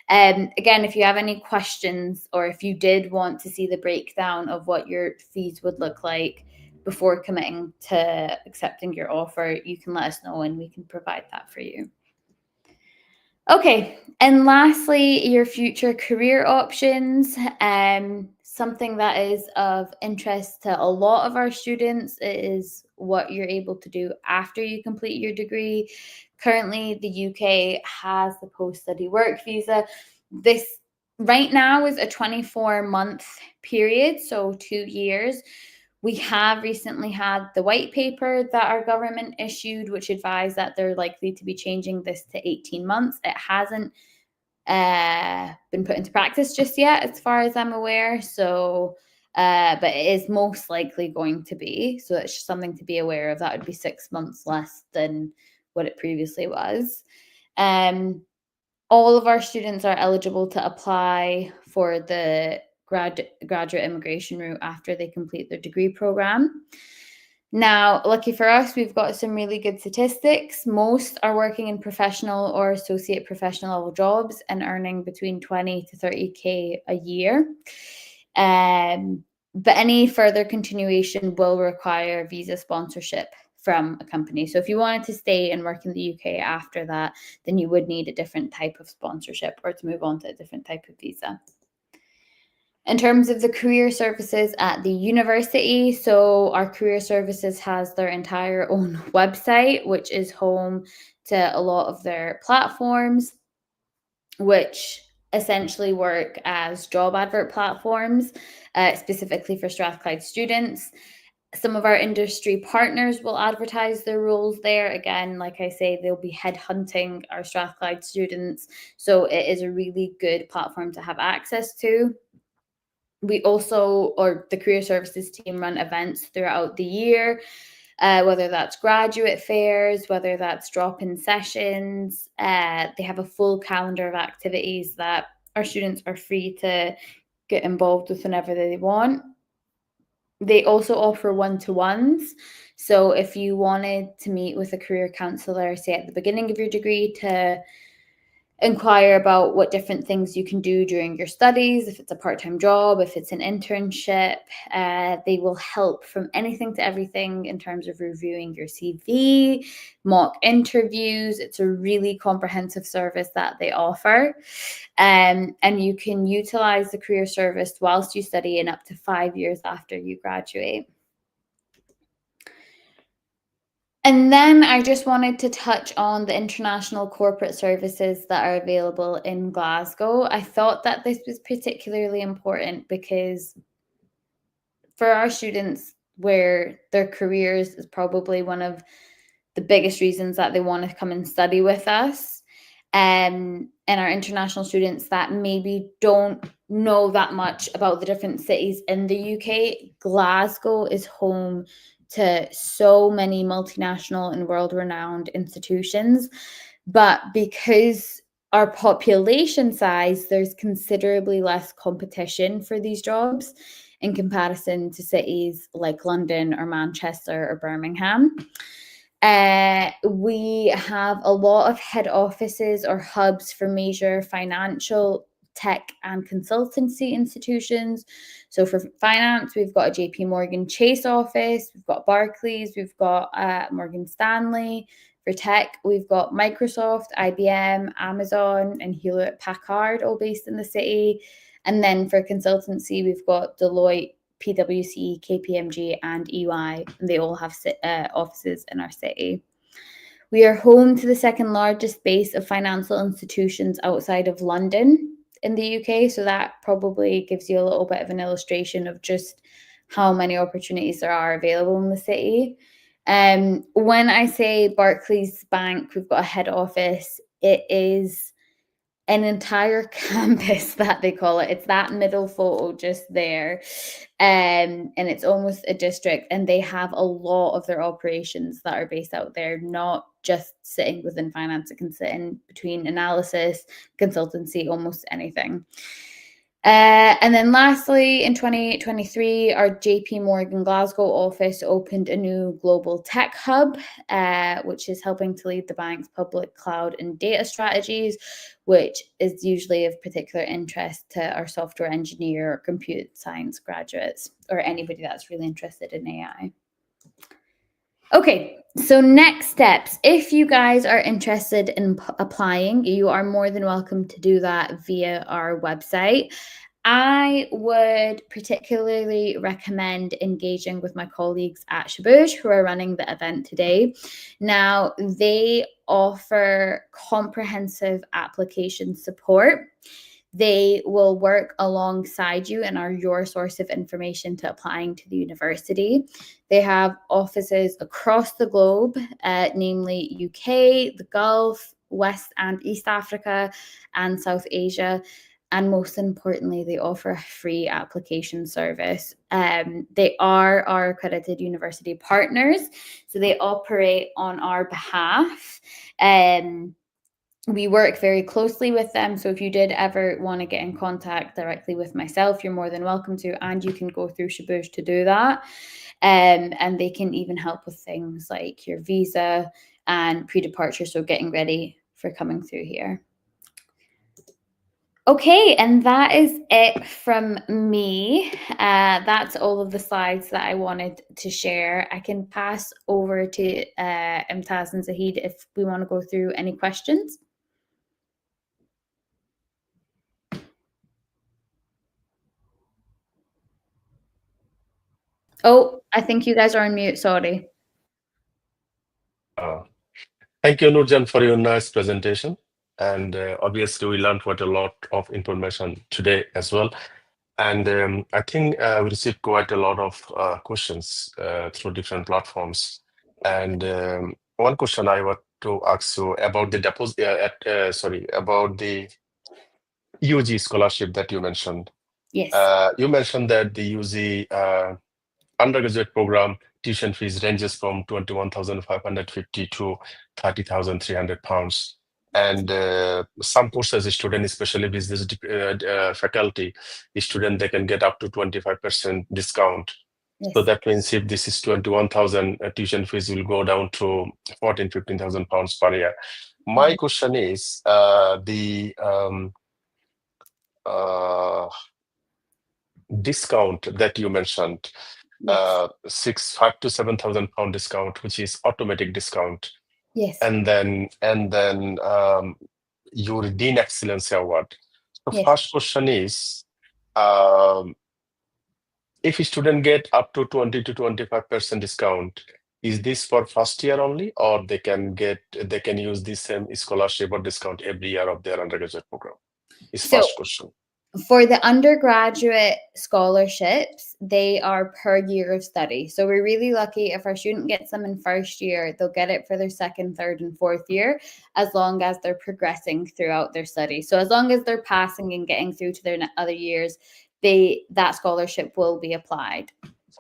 Again, if you have any questions or if you did want to see the breakdown of what your fees would look like before committing to accepting your offer, you can let us know and we can provide that for you. Okay, and lastly, your future career options. Something that is of interest to a lot of our students is what you're able to do after you complete your degree. Currently, the UK has the post-study work visa. This right now is a 24-month period, so 2 years. We have recently had the white paper that our government issued, which advised that they're likely to be changing this to 18 months. It hasn't been put into practice just yet, as far as I'm aware. So, but it is most likely going to be. So it's just something to be aware of. That would be 6 months less than what it previously was. all of our students are eligible to apply for the graduate immigration route after they complete their degree program. Now, lucky for us, we've got some really good statistics. Most are working in professional or associate professional level jobs and earning between 20 to 30K a year. But any further continuation will require visa sponsorship from a company. So if you wanted to stay and work in the UK after that, then you would need a different type of sponsorship or to move on to a different type of visa. In terms of the career services at the university, so our career services has their entire own website, which is home to a lot of their platforms, which essentially work as job advert platforms, specifically for Strathclyde students. Some of our industry partners will advertise their roles there. Again, like I say, they'll be headhunting our Strathclyde students. So it is a really good platform to have access to. We also, or the career services team, run events throughout the year, whether that's graduate fairs, whether that's drop-in sessions. They have a full calendar of activities that our students are free to get involved with whenever they want. They also offer one-to-ones. So if you wanted to meet with a career counsellor, say at the beginning of your degree, to inquire about what different things you can do during your studies, if it's a part-time job, if it's an internship, they will help from anything to everything in terms of reviewing your CV, mock interviews. It's a really comprehensive service that they offer. And you can utilize the career service whilst you study and up to 5 years after you graduate. And then I just wanted to touch on the international corporate services that are available in Glasgow. I thought that this was particularly important because for our students, where their careers is probably one of the biggest reasons that they want to come and study with us, and our international students that maybe don't know that much about the different cities in the UK, Glasgow is home to so many multinational and world-renowned institutions. But because our population size, there's considerably less competition for these jobs in comparison to cities like London or Manchester or Birmingham. We have a lot of head offices or hubs for major financial, tech and consultancy institutions. So for finance, we've got a JP Morgan Chase office, we've got Barclays, we've got Morgan Stanley. For tech, we've got Microsoft, IBM, Amazon, and 𝗨𝗶𝘃𝗃𝗏, all based in the city. And then for consultancy, we've got Deloitte, PwC, KPMG, and EY, and they all have offices in our city. We are home to the second largest base of financial institutions outside of London in the UK, so that probably gives you a little bit of an illustration of just how many opportunities there are available in the city. When I say Barclays Bank, we've got a head office, it is an entire campus that they call it. It's that middle photo just there. And it's almost a district, and they have a lot of their operations that are based out there, not just sitting within finance. It can sit in between analysis, consultancy, almost anything. And then lastly, in 2023, our JP Morgan Glasgow office opened a new global tech hub, which is helping to lead the bank's public cloud and data strategies, which is usually of particular interest to our software engineer or computer science graduates, or anybody that's really interested in AI. Okay, so next steps. If you guys are interested in applying, you are more than welcome to do that via our website. I would particularly recommend engaging with my colleagues at Shabuj, who are running the event today. Now, they offer comprehensive application support. They will work alongside you and are your source of information to applying to the university. They have offices across the globe, namely UK, the Gulf, West and East Africa, and South Asia. And most importantly, they offer a free application service. They are our accredited university partners, so they operate on our behalf. we work very closely with them. So if you did ever want to get in contact directly with myself, you're more than welcome to, and you can go through Shabuj to do that. And they can even help with things like your visa and pre-departure, so getting ready for coming through here. Okay, and that is it from me. That's all of the slides that I wanted to share. I can pass over to 𝗪𝗠 and Zahid if we want to go through any questions. Oh, I think you guys are on mute, sorry. Thank you, Noorjan, for your nice presentation. And obviously, we learned quite a lot of information today as well. And I think we received quite a lot of questions through different platforms. And one question I want to ask you about the about the UG scholarship that you mentioned. Yes. You mentioned that the UG undergraduate program tuition fees ranges from 21,550 to 30,300 pounds. And some courses, student, especially business faculty, student, they can get up to 25% discount. Yes. So that means if this is 21,000, tuition fees will go down to 15,000 pounds per year. My question is the discount that you mentioned, yes. 5,000 to 7,000 pound discount, which is automatic discount. Yes. And then your Dean Excellency Award. The Yes. first question is, if a student get up to 20 to 25% discount, is this for first year only, or they can use the same scholarship or discount every year of their undergraduate program? Is first question. For the undergraduate scholarships, they are per year of study. So we're really lucky if our student gets them in first year, they'll get it for their second, third, and fourth year, as long as they're progressing throughout their study. So as long as they're passing and getting through to their other years, that scholarship will be applied.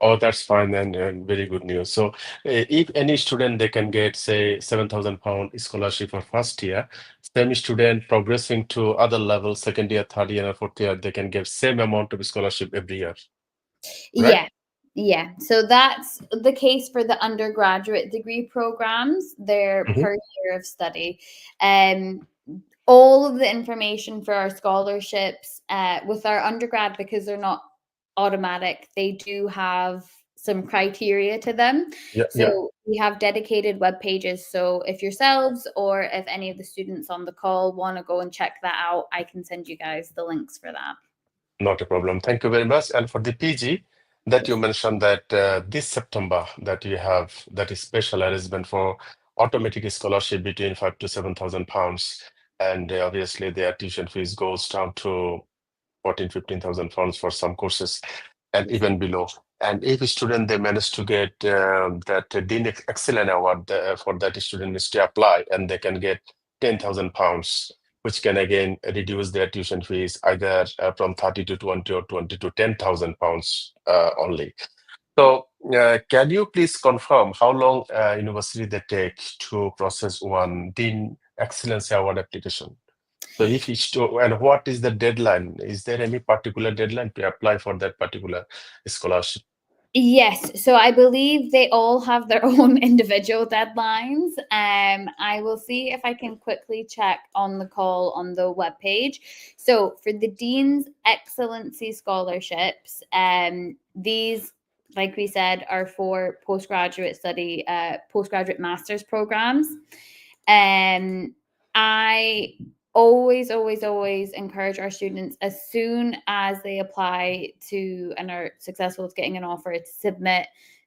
Oh, that's fine then, and very good news. So if any student, they can get, say, 7,000 pound scholarship for first year, same student progressing to other levels, second year, third year, and fourth year, they can get same amount of scholarship every year. Right? Yeah. So that's the case for the undergraduate degree programs. They're per year of study. All of the information for our scholarships with our undergrad, because they're not automatic, they do have some criteria to them. We have dedicated web pages. So if yourselves or if any of the students on the call want to go and check that out, I can send you guys the links for that. Not a problem. Thank you very much. And for the PG that you mentioned that this September that you have, that is special arrangement for automatic scholarship between 5,000 to 7,000 pounds. And obviously their tuition fees goes down to 14,000, 15,000 pounds for some courses and even below. And if a student, they manage to get that Dean Excellent Award for that student is to apply, and they can get 10,000 pounds, which can again reduce their tuition fees either from 30 to 20 or 20 to 10,000 pounds only. So can you please confirm how long university they take to process one Dean Excellency Award application? So and what is the deadline? Is there any particular deadline to apply for that particular scholarship? Yes, so I believe they all have their own individual deadlines. I will see if I can quickly check on the call on the webpage. So for the Dean's Excellency Scholarships, these, like we said, are for postgraduate study, postgraduate master's programs. I always encourage our students, as soon as they apply to and are successful with getting an offer, to submit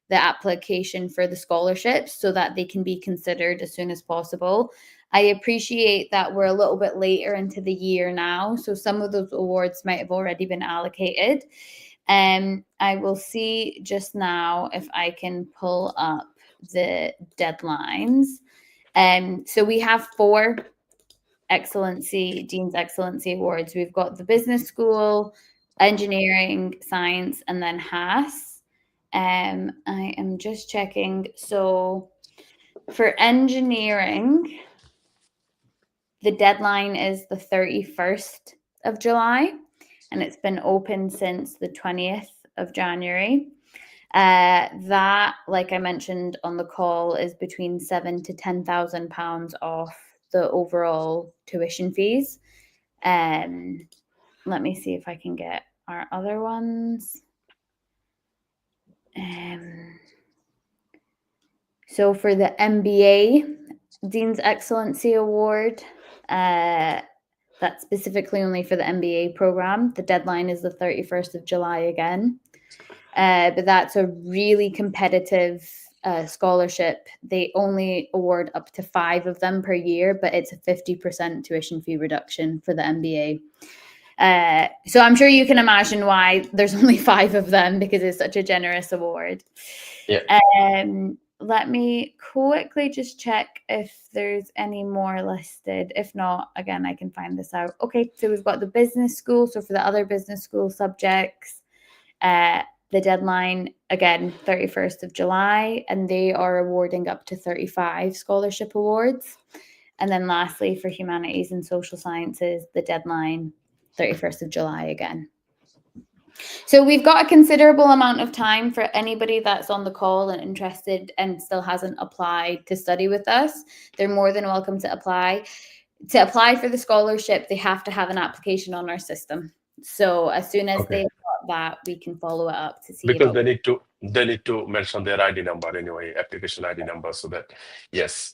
the application for the scholarships so that they can be considered as soon as possible. I appreciate that we're a little bit later into the year now, so some of those awards might have already been allocated. I will see just now if I can pull up the deadlines. So we have 4 Dean's Excellency Awards. We've got the Business School, Engineering, Science, and then HAS. I am just checking. So for engineering, The deadline is the 31st of July, and it's been open since the 20th of January. That, like I mentioned on the call, is between £7,000 to £10,000 off the overall tuition fees. Let me see if I can get our other ones. So for the MBA, Dean's Excellency Award, that's specifically only for the MBA program. The deadline is the 31st of July again. But that's a really competitive scholarship. They only award up to 5 of them per year, but it's a 50% tuition fee reduction for the MBA. So I'm sure you can imagine why there's only 5 of them, because it's such a generous award. Yeah. Let me quickly just check if there's any more listed. If not, again, I can find this out. Okay, so we've got the business school. So for the other business school subjects, the deadline, again, 31st of July, and they are awarding up to 35 scholarship awards. And then lastly, for humanities and social sciences, the deadline, 31st of July again. So we've got a considerable amount of time for anybody that's on the call and interested and still hasn't applied to study with us. They're more than welcome to apply. To apply for the scholarship, they have to have an application on our system. So as soon as they've got that, we can follow it up to see. Because they need to mention their ID number anyway, application ID number, so that, yes.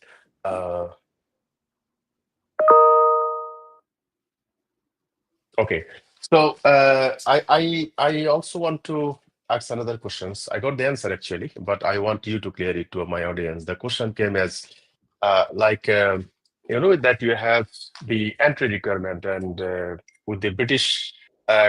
Okay. So I also want to ask another questions. I got the answer actually, but I want you to clear it to my audience. The question came as that you have the entry requirement, and with the British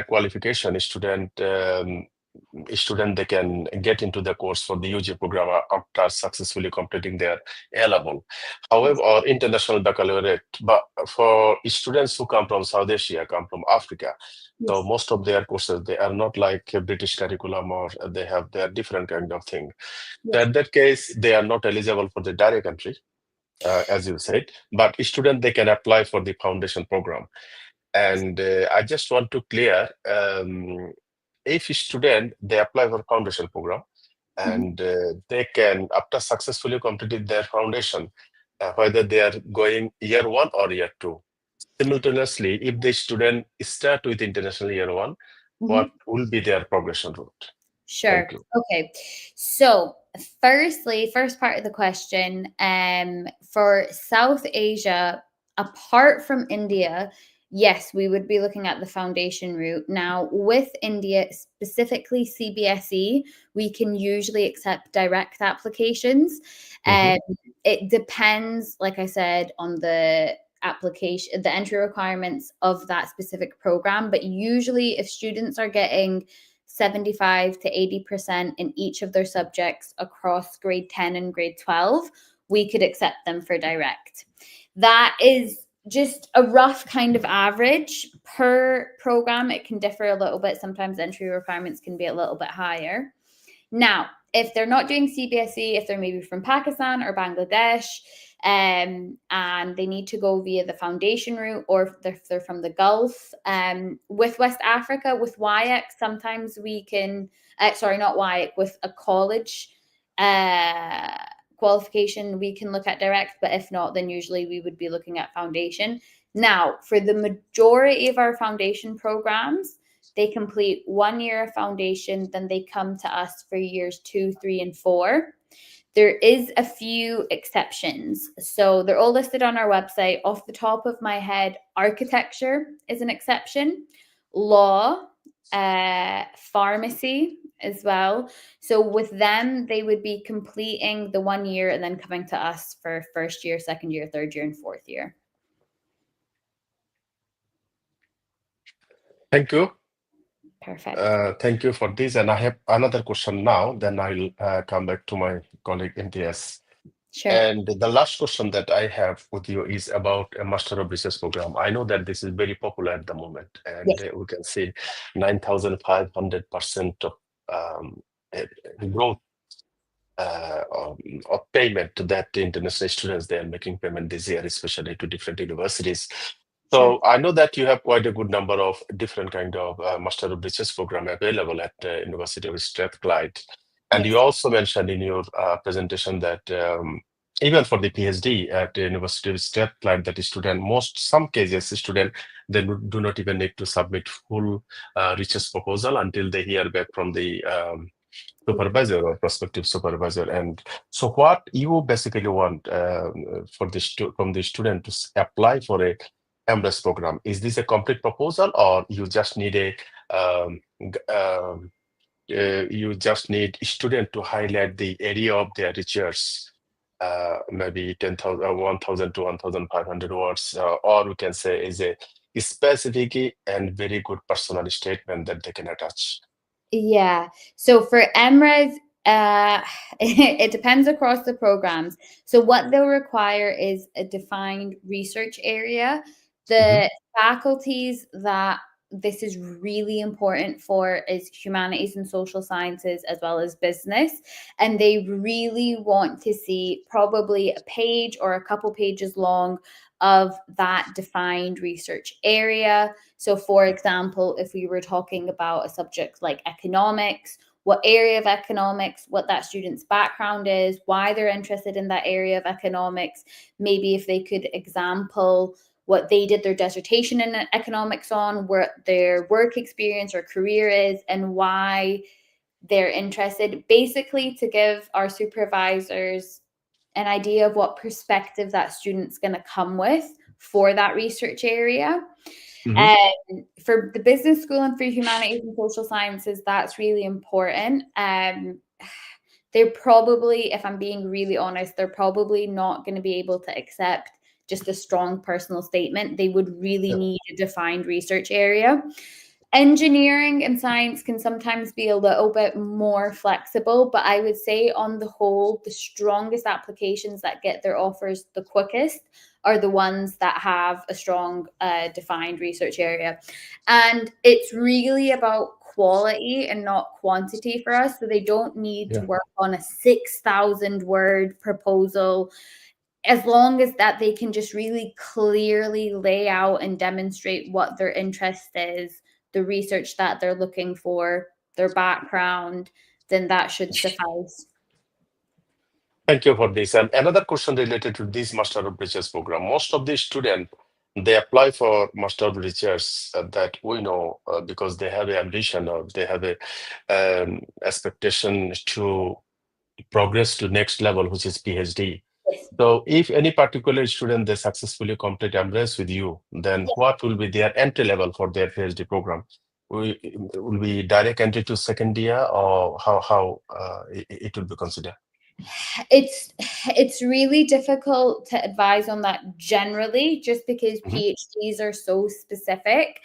qualification student, they can get into the course for the UG program after successfully completing their A level. However, or international baccalaureate, but for students who come from South Asia, come from Africa, so most of their courses, they are not like a British curriculum, or they have their different kind of thing. So in that case, they are not eligible for the direct entry, as you said, but student, they can apply for the foundation program. And I just want to clear, if a student, they apply for foundation program, and they can, after successfully completed their foundation, whether they are going year 1 or year 2. Simultaneously, if the student start with international year 1, what will be their progression route? Sure. Okay. So firstly, first part of the question, for South Asia, apart from India, yes, we would be looking at the foundation route. Now, with India, specifically CBSE, we can usually accept direct applications. It depends, like I said, on the application, the entry requirements of that specific program. But usually if students are getting 75 to 80% in each of their subjects across grade 10 and grade 12, we could accept them for direct. That is just a rough kind of average per program. It can differ a little bit. Sometimes entry requirements can be a little bit higher. Now, if they're not doing CBSE, if they're maybe from Pakistan or Bangladesh, and they need to go via the foundation route, or if they're from the Gulf, with West Africa, with WIAC, sometimes we can, not WIAC, with a college qualification, we can look at direct, but if not, then usually we would be looking at foundation. Now, for the majority of our foundation programs, they complete 1 year of foundation, then they come to us for years 2, 3, and 4. There is a few exceptions. So they're all listed on our website. Off the top of my head, architecture is an exception, law, pharmacy as well. So with them, they would be completing the 1 year and then coming to us for first year, second year, third year, and fourth year. Thank you. Perfect. Thank you for this. And I have another question now, then I'll come back to my colleague NTS. Sure. And the last question that I have with you is about a Master of Business program. I know that this is very popular at the moment, and we can see 9,500% of growth of payment that the international students, they are making payment this year, especially to different universities. So I know that you have quite a good number of different kind of Master of Research program available at University of Strathclyde. And Yes. you also mentioned in your presentation that even for the PhD at the University of Strathclyde, that student, some cases student, they do not even need to submit full research proposal until they hear back from the supervisor or prospective supervisor. And so what you basically want from the student to apply for a MRes program, is this a complete proposal, or you just need a you just need student to highlight the area of their research, maybe 10,000 or 1,000 to 1,500 words, or we can say is a specific and very good personal statement that they can attach? Yeah. So for MRes, it depends across the programs. So what they'll require is a defined research area. The faculties that this is really important for is humanities and social sciences, as well as business. And they really want to see probably a page or a couple pages long of that defined research area. So for example, if we were talking about a subject like economics, what area of economics, what that student's background is, why they're interested in that area of economics, maybe if they could example what they did their dissertation in economics on, what their work experience or career is, and why they're interested, basically to give our supervisors an idea of what perspective that student's going to come with for that research area. For the business school and for humanities and social sciences, that's really important. They're probably, if I'm being really honest, they're probably not going to be able to accept just a strong personal statement. They would really need a defined research area. Engineering and science can sometimes be a little bit more flexible, but I would say on the whole, the strongest applications that get their offers the quickest are the ones that have a strong defined research area. And it's really about quality and not quantity for us. So they don't need to work on a 6,000 word proposal, as long as that they can just really clearly lay out and demonstrate what their interest is, the research that they're looking for, their background, then that should suffice. Thank you for this. And another question related to this Master of Research program. Most of the students, they apply for Master of Research that we know because they have an ambition or they have a expectation to progress to next level, which is PhD. So if any particular student, they successfully complete MRes with you, then what will be their entry level for their PhD program? Will be direct entry to second year, or how it will be considered? It's really difficult to advise on that generally, just because PhDs are so specific.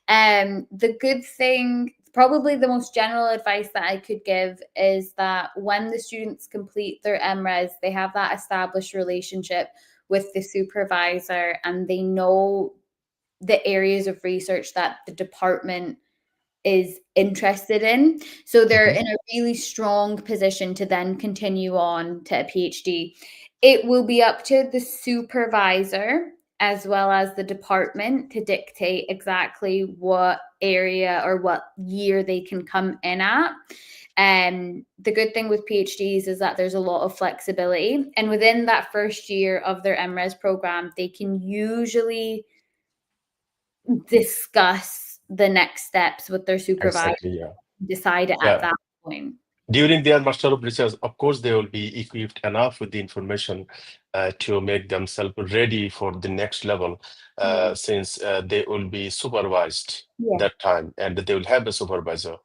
The good thing, probably the most general advice that I could give, is that when the students complete their MRes, they have that established relationship with the supervisor and they know the areas of research that the department is interested in. So they're in a really strong position to then continue on to a PhD. It will be up to the supervisor as well as the department to dictate exactly what area or what year they can come in at. The good thing with PhDs is that there's a lot of flexibility. And within that first year of their MRes program, they can usually discuss the next steps with their supervisor, decide it at that point. During their Master of Research, of course, they will be equipped enough with the information to make themselves ready for the next level, since they will be supervised that time, and they will have a supervisor,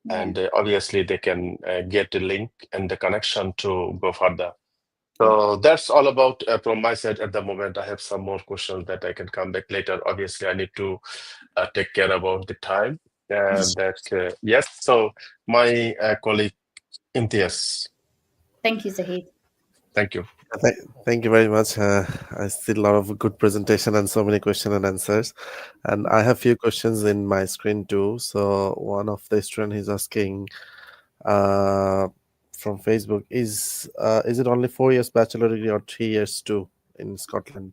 and obviously they can get the link and the connection to go further. So that's all about from my side at the moment. I have some more questions that I can come back later. Obviously, I need to take care about the time. And that's yes. So my colleague Imtiaz. Thank you, Zahid. Thank you. Thank you very much. I see a lot of good presentation and so many questions and answers. And I have few questions in my screen too. So one of the student is asking, from Facebook. Is it only 4 years bachelor degree or 3 years too in Scotland?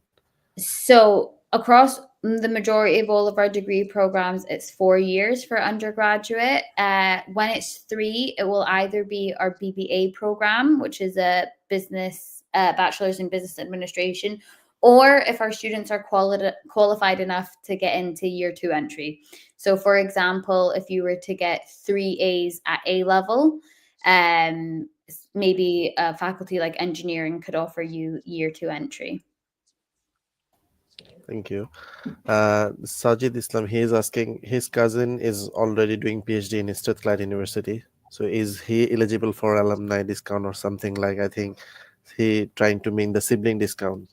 So across the majority of all of our degree programs, it's 4 years for undergraduate. When it's 3, it will either be our BBA program, which is a business bachelor's in business administration, or if our students are qualified enough to get into year 2 entry. So for example, if you were to get 3 A's at A level, maybe a faculty like engineering could offer you year 2 entry. Thank you. Sajid Islam, he is asking, his cousin is already doing PhD in Strathclyde University. So is he eligible for alumni discount or something like, I think he trying to mean the sibling discount?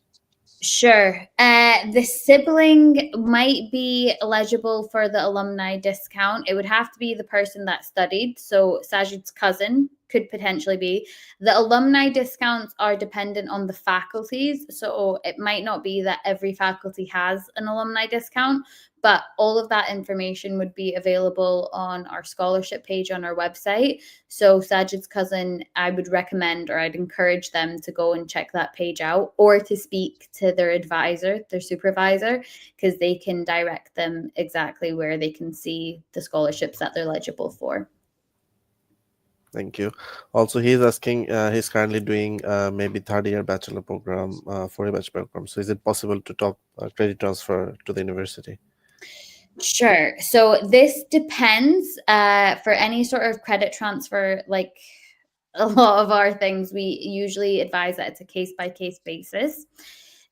Sure. The sibling might be eligible for the alumni discount. It would have to be the person that studied. So Sajid's cousin could potentially be. The alumni discounts are dependent on the faculties. So it might not be that every faculty has an alumni discount, but all of that information would be available on our scholarship page on our website. So Sajid's cousin, I would recommend, or I'd encourage them to go and check that page out, or to speak to their advisor, their supervisor, because they can direct them exactly where they can see the scholarships that they're eligible for. Thank you. Also, he's asking, he's currently doing maybe 3rd-year bachelor program, 4-year bachelor program. So is it possible to top credit transfer to the university? Sure. So this depends. For any sort of credit transfer, like a lot of our things, we usually advise that it's a case-by-case basis.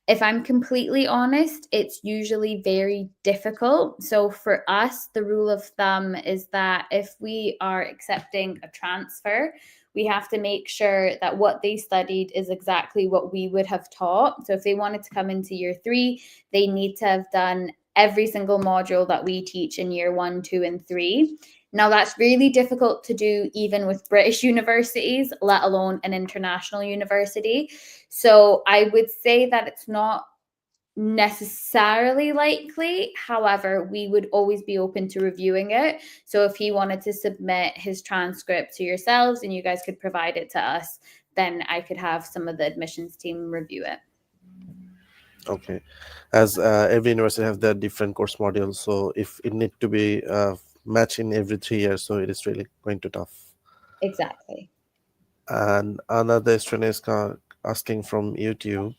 If I'm completely honest, it's usually very difficult. So for us, the rule of thumb is that if we are accepting a transfer, we have to make sure that what they studied is exactly what we would have taught. So if they wanted to come into year 3, they need to have done every single module that we teach in year 1, 2, and 3. Now, that's really difficult to do even with British universities, let alone an international university. So I would say that it's not necessarily likely. However, we would always be open to reviewing it. So if he wanted to submit his transcript to yourselves and you guys could provide it to us, then I could have some of the admissions team review it. Okay. As every university have their different course modules, so if it need to be matched in every 3 years, so it is really going to tough. Exactly. And another student is asking from YouTube,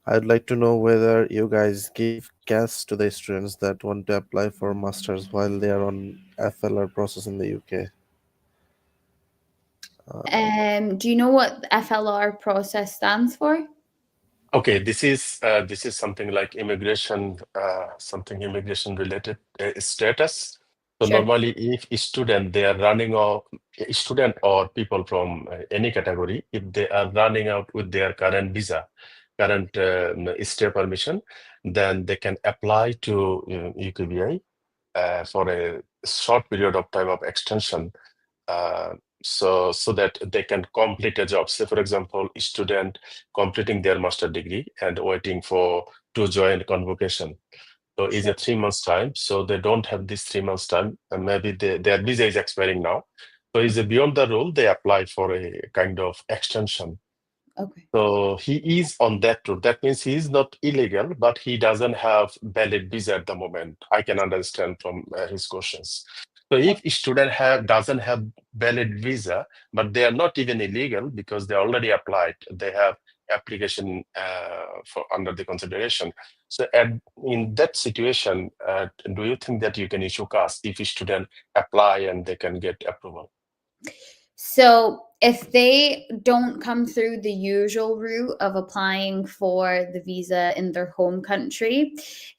I'd like to know whether you guys give cash to the students that want to apply for masters while they are on FLR process in the UK. Do you know what the FLR process stands for? Okay, this is something like immigration, something immigration related status. So Sure. normally, if a student they are running off, a student or people from any category, if they are running out with their current visa, current stay permission, then they can apply to 𝗬𝗍𝗍𝗍 for a short period of time of extension. So that they can complete a job. Say, for example, a student completing their master degree and waiting to join convocation. So it's a 3 months time. So they don't have this 3 months time, and maybe their visa is expiring now. So is beyond the rule, they apply for a kind of extension. Okay. So he is on that route. That means he is not illegal, but he doesn't have valid visa at the moment. I can understand from his questions. So if a student doesn't have valid visa, but they are not even illegal because they already applied, they have application for under the consideration. So in that situation, do you think that you can issue CAS if a student apply and they can get approval? So if they don't come through the usual route of applying for the visa in their home country,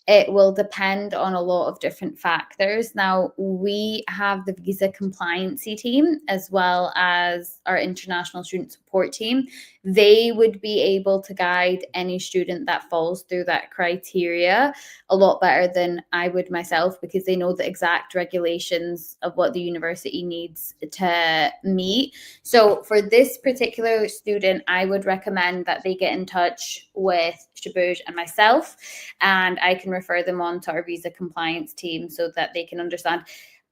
it will depend on a lot of different factors. Now, we have the visa compliancy team as well as our international student support team. They would be able to guide any student that falls through that criteria a lot better than I would myself, because they know the exact regulations of what the university needs to meet. So for this particular student, I would recommend that they get in touch with Shabuj and myself, and I can refer them on to our visa compliance team so that they can understand.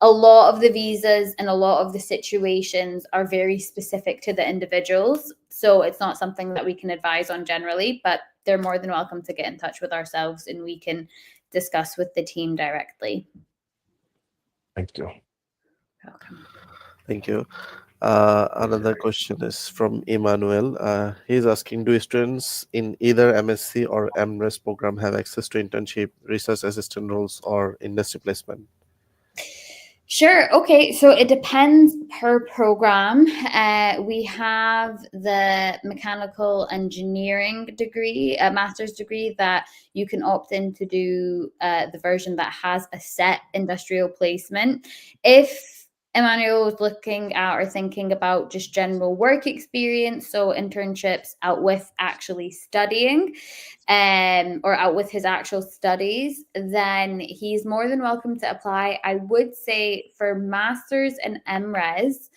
a lot of the visas and a lot of the situations are very specific to the individuals. So it's not something that we can advise on generally, but they're more than welcome to get in touch with ourselves and we can discuss with the team directly. Thank you. Welcome. Thank you. Another question is from Emmanuel. He's asking, do students in either MSc or MRes program have access to internship, research assistant roles, or industry placement? Sure. Okay. So it depends per program. We have the mechanical engineering degree, a master's degree, that you can opt in to do the version that has a set industrial placement. If Emmanuel was looking at or thinking about just general work experience, so internships out with actually studying, or out with his actual studies, then he's more than welcome to apply. I would say for masters and MRes,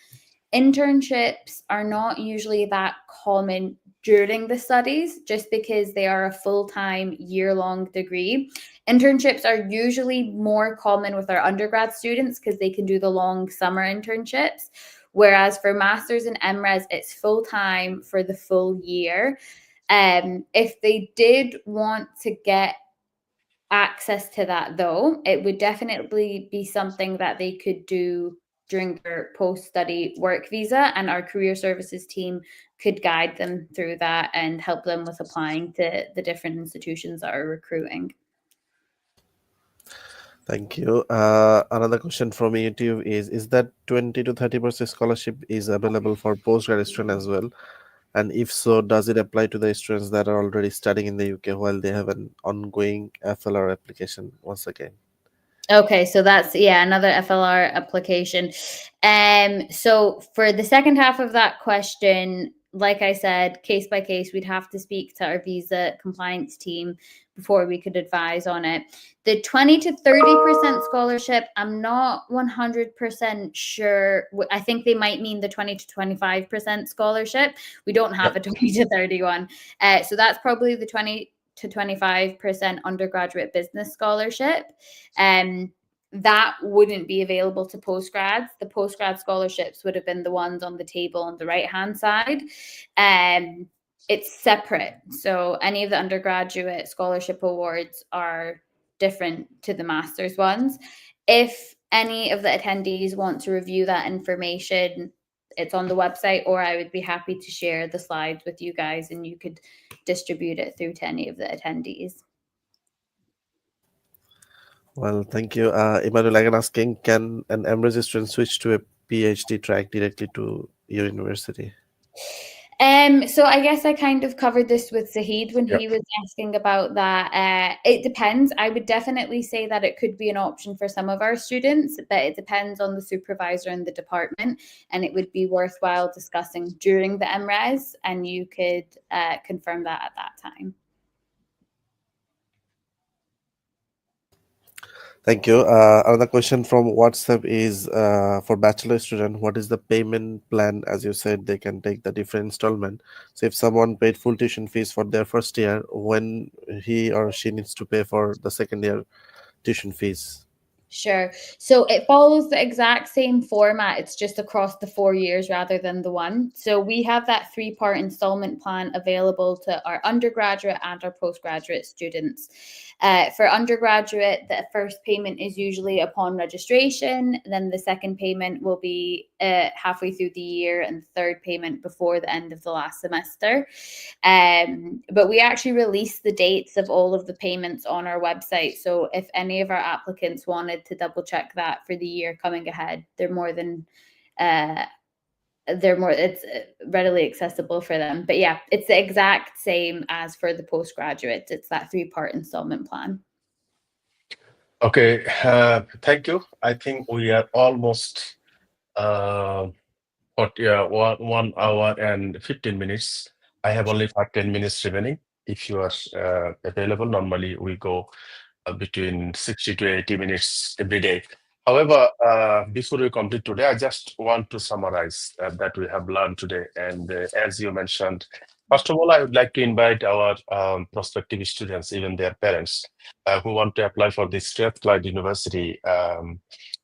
internships are not usually that common during the studies, just because they are a full-time year-long degree. Internships are usually more common with our undergrad students because they can do the long summer internships, whereas for masters and MRes, it's full-time for the full year. If they did want to get access to that, though, it would definitely be something that they could do during their post-study work visa, and our career services team could guide them through that and help them with applying to the different institutions that are recruiting. Thank you. Another question from YouTube is that 20 to 30% scholarship is available for postgrad students as well? And if so, does it apply to the students that are already studying in the UK while they have an ongoing FLR application once again? Okay, so that's, another FLR application. So for the second half of that question, like I said, case by case, we'd have to speak to our visa compliance team before we could advise on it. The 20 to 30% scholarship, I'm not 100% sure. I think they might mean the 20 to 25% scholarship. We don't have a 20 to 31. So that's probably the 20 to 25% undergraduate business scholarship. That wouldn't be available to postgrads. The postgrad scholarships would have been the ones on the table on the right-hand side. It's separate. So any of the undergraduate scholarship awards are different to the master's ones. If any of the attendees want to review that information, it's on the website, or I would be happy to share the slides with you guys and you could distribute it through to any of the attendees. Well, thank you. Emmanuel, again asking, can an MRes student switch to a PhD track directly to your university? So I guess I kind of covered this with Zahid when he was asking about that. It depends. I would definitely say that it could be an option for some of our students, but it depends on the supervisor and the department, and it would be worthwhile discussing during the MRes, and you could confirm that at that time. Thank you. Another question from WhatsApp is for bachelor student, what is the payment plan? As you said, they can take the different installment. So if someone paid full tuition fees for their first year, when he or she needs to pay for the second year tuition fees? Sure. So it follows the exact same format. It's just across the 4 years rather than the one. So we have that 3-part installment plan available to our undergraduate and our postgraduate students. For undergraduate, the first payment is usually upon registration. Then the second payment will be halfway through the year, and the third payment before the end of the last semester. But we actually release the dates of all of the payments on our website. So if any of our applicants wanted to double check that for the year coming ahead, it's readily accessible for them. But yeah, it's the exact same as for the postgraduates. It's that 3-part installment plan. Okay, thank you. I think we are almost 1 hour and 15 minutes. I have only 10 minutes remaining. If you are available, normally we go between 60 to 80 minutes every day. However, before we complete today, I just want to summarize that we have learned today. And as you mentioned, First of all, I would like to invite our prospective students, even their parents, who want to apply for the Strathclyde University.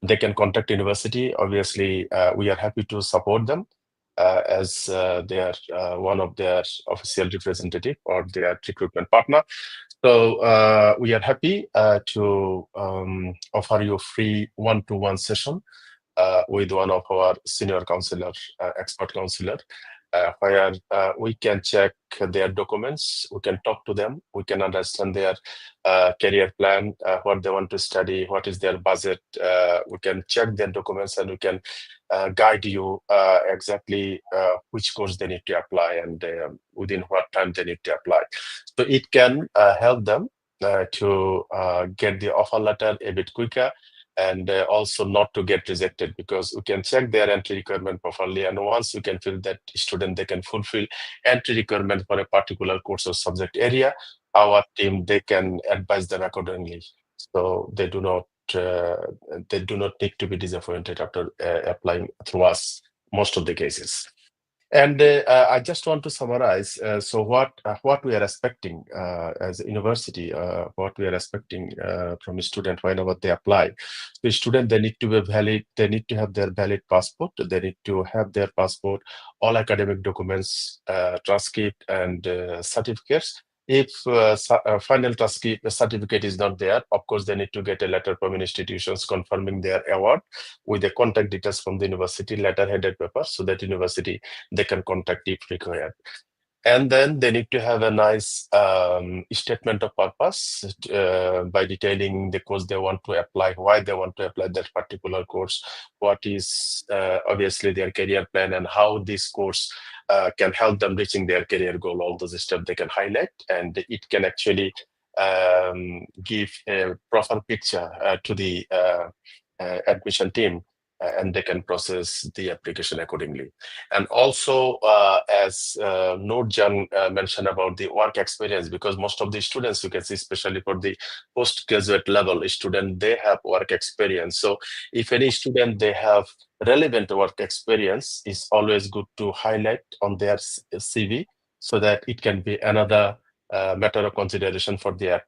They can contact university. Obviously, we are happy to support them as they are one of their official representative or their recruitment partner. So we are happy to offer you free one-to-one session with one of our senior counselor, expert counselor, where we can check their documents, we can talk to them, we can understand their career plan, what they want to study, what is their budget. We can check their documents and we can guide you exactly which course they need to apply and within what time they need to apply. So it can help them to get the offer letter a bit quicker, and also not to get rejected, because we can check their entry requirement properly, and once we can feel that student they can fulfill entry requirement for a particular course or subject area, our team they can advise them accordingly, so they do not need to be disappointed after applying through us most of the cases. And I just want to summarize. So what we are expecting as a university, what we are expecting from a student whenever they apply. The student, they need to be valid. They need to have their valid passport. They need to have their passport, all academic documents, transcript, and certificates. If final certificate is not there, of course, they need to get a letter from institutions confirming their award with the contact details from the university, letter-headed paper, so that university they can contact if required. And then they need to have a nice statement of purpose by detailing the course they want to apply, why they want to apply that particular course, what is obviously their career plan, and how this course can help them reaching their career goal. All those steps they can highlight, and it can actually give a proper picture to the admission team, and they can process the application accordingly. And also, as Noor mentioned about the work experience, because most of the students, you can see, especially for the postgraduate level student, they have work experience. So if any student, they have relevant work experience, it's always good to highlight on their CV, so that it can be another matter of consideration for the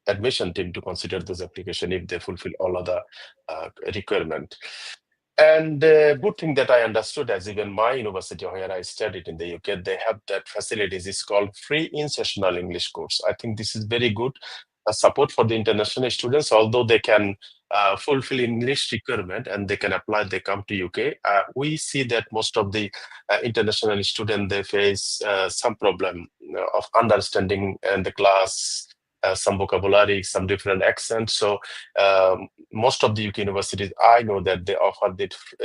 admission team to consider this application if they fulfill all other requirement. And the good thing that I understood, as even my university where I studied in the UK, they have that facilities. It's called free in-sessional English course. I think this is very good support for the international students, although they can fulfill English requirement and they can apply, they come to UK. We see that most of the international students, they face some problem of understanding in the class, some vocabulary, some different accents. So most of the UK universities, I know that they offer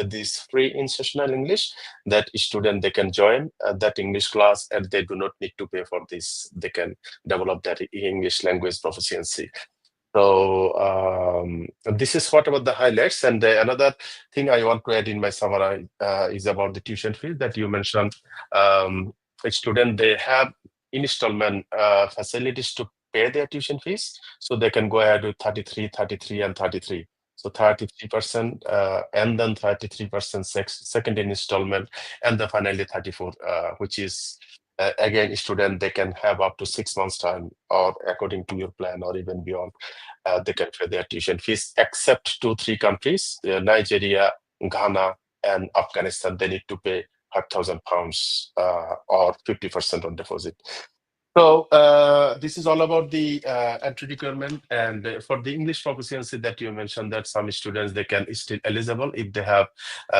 this free in-sessional English, that student they can join that English class and they do not need to pay for this. They can develop that English language proficiency. So this is what about the highlights. And another thing I want to add in my summary is about the tuition fees that you mentioned. Student, they have installment facilities to pay their tuition fees, so they can go ahead with 33, 33, and 33. So 33% and then 33% second installment, and then finally 34, which is again, student, they can have up to 6 months time, or according to your plan, or even beyond, they can pay their tuition fees, except 2-3 countries, Nigeria, Ghana, and Afghanistan. They need to pay £5,000 or 50% on deposit. So this is all about the entry requirement. And for the English proficiency that you mentioned, that some students, they can still eligible if they have,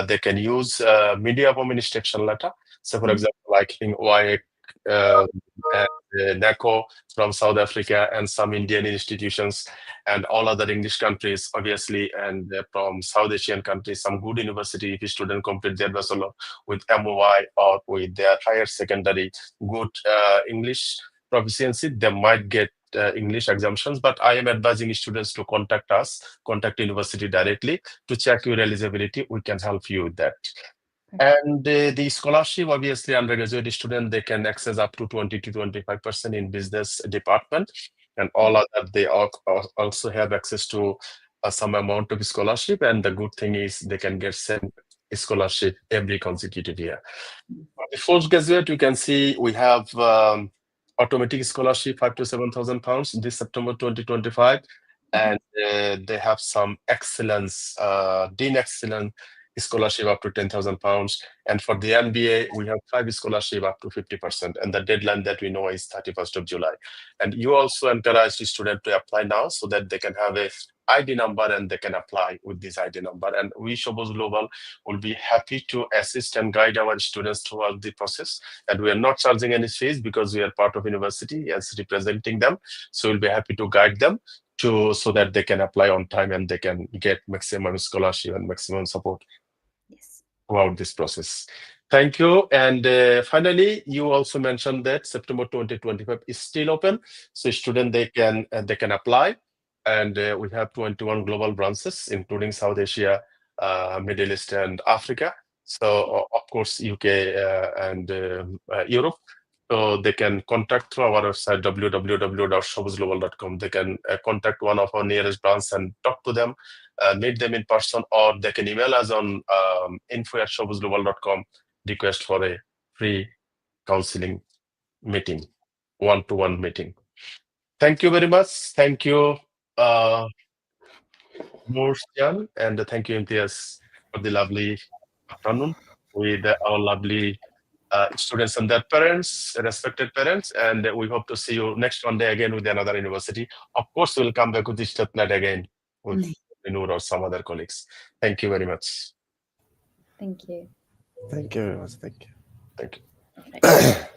they can use media of instruction letter. So for example, like in 𝗦𝗶𝗃𝗃𝗏𝗃 and 𝗦𝗵𝗆𝗃𝗃𝗏 from South Africa, and some Indian institutions, and all other English countries, obviously, and from South Asian countries, some good university, if a student complete their bachelor with MOI or with their higher secondary good English proficiency, they might get English exemptions. But I am advising students to contact us, contact university directly to check your eligibility. We can help you with that. And the scholarship, obviously, undergraduate student, they can access up to 20 to 25% in business department, and all other, they also have access to some amount of scholarship. And the good thing is they can get sent scholarship every consecutive year. For the postgraduate, you can see we have automatic scholarship £5,000 to £7,000 this September 2025, and they have some excellence, Dean Excellence scholarship up to £10,000. And for the MBA, we have 5 scholarship up to 50%, and the deadline that we know is 31st of July. And you also encourage the student to apply now so that they can have a ID number and they can apply with this ID number. And we, Shabuj Global, will be happy to assist and guide our students throughout the process. And we are not charging any fees because we are part of university as representing them. So we'll be happy to guide them so that they can apply on time and they can get maximum scholarship and maximum support throughout this process. Thank you. And finally, you also mentioned that September 2025 is still open. So students, they can apply. And we have 21 global branches, including South Asia, Middle East, and Africa. So, of course, UK and Europe. So they can contact through our website, www.shabujglobal.com. They can contact one of our nearest branches and talk to them, meet them in person, or they can email us on info@shabujglobal.com, request for a free counseling meeting, one-to-one meeting. Thank you very much. Thank you, Noor, and thank you, Imtiaz, for the lovely afternoon with our lovely students and their parents, respected parents, and we hope to see you next Monday again with another university. Of course, we'll come back with this Strathclyde again with Noor or some other colleagues. Thank you very much. Thank you. Thank you very much. Thank you. Thank you. Okay.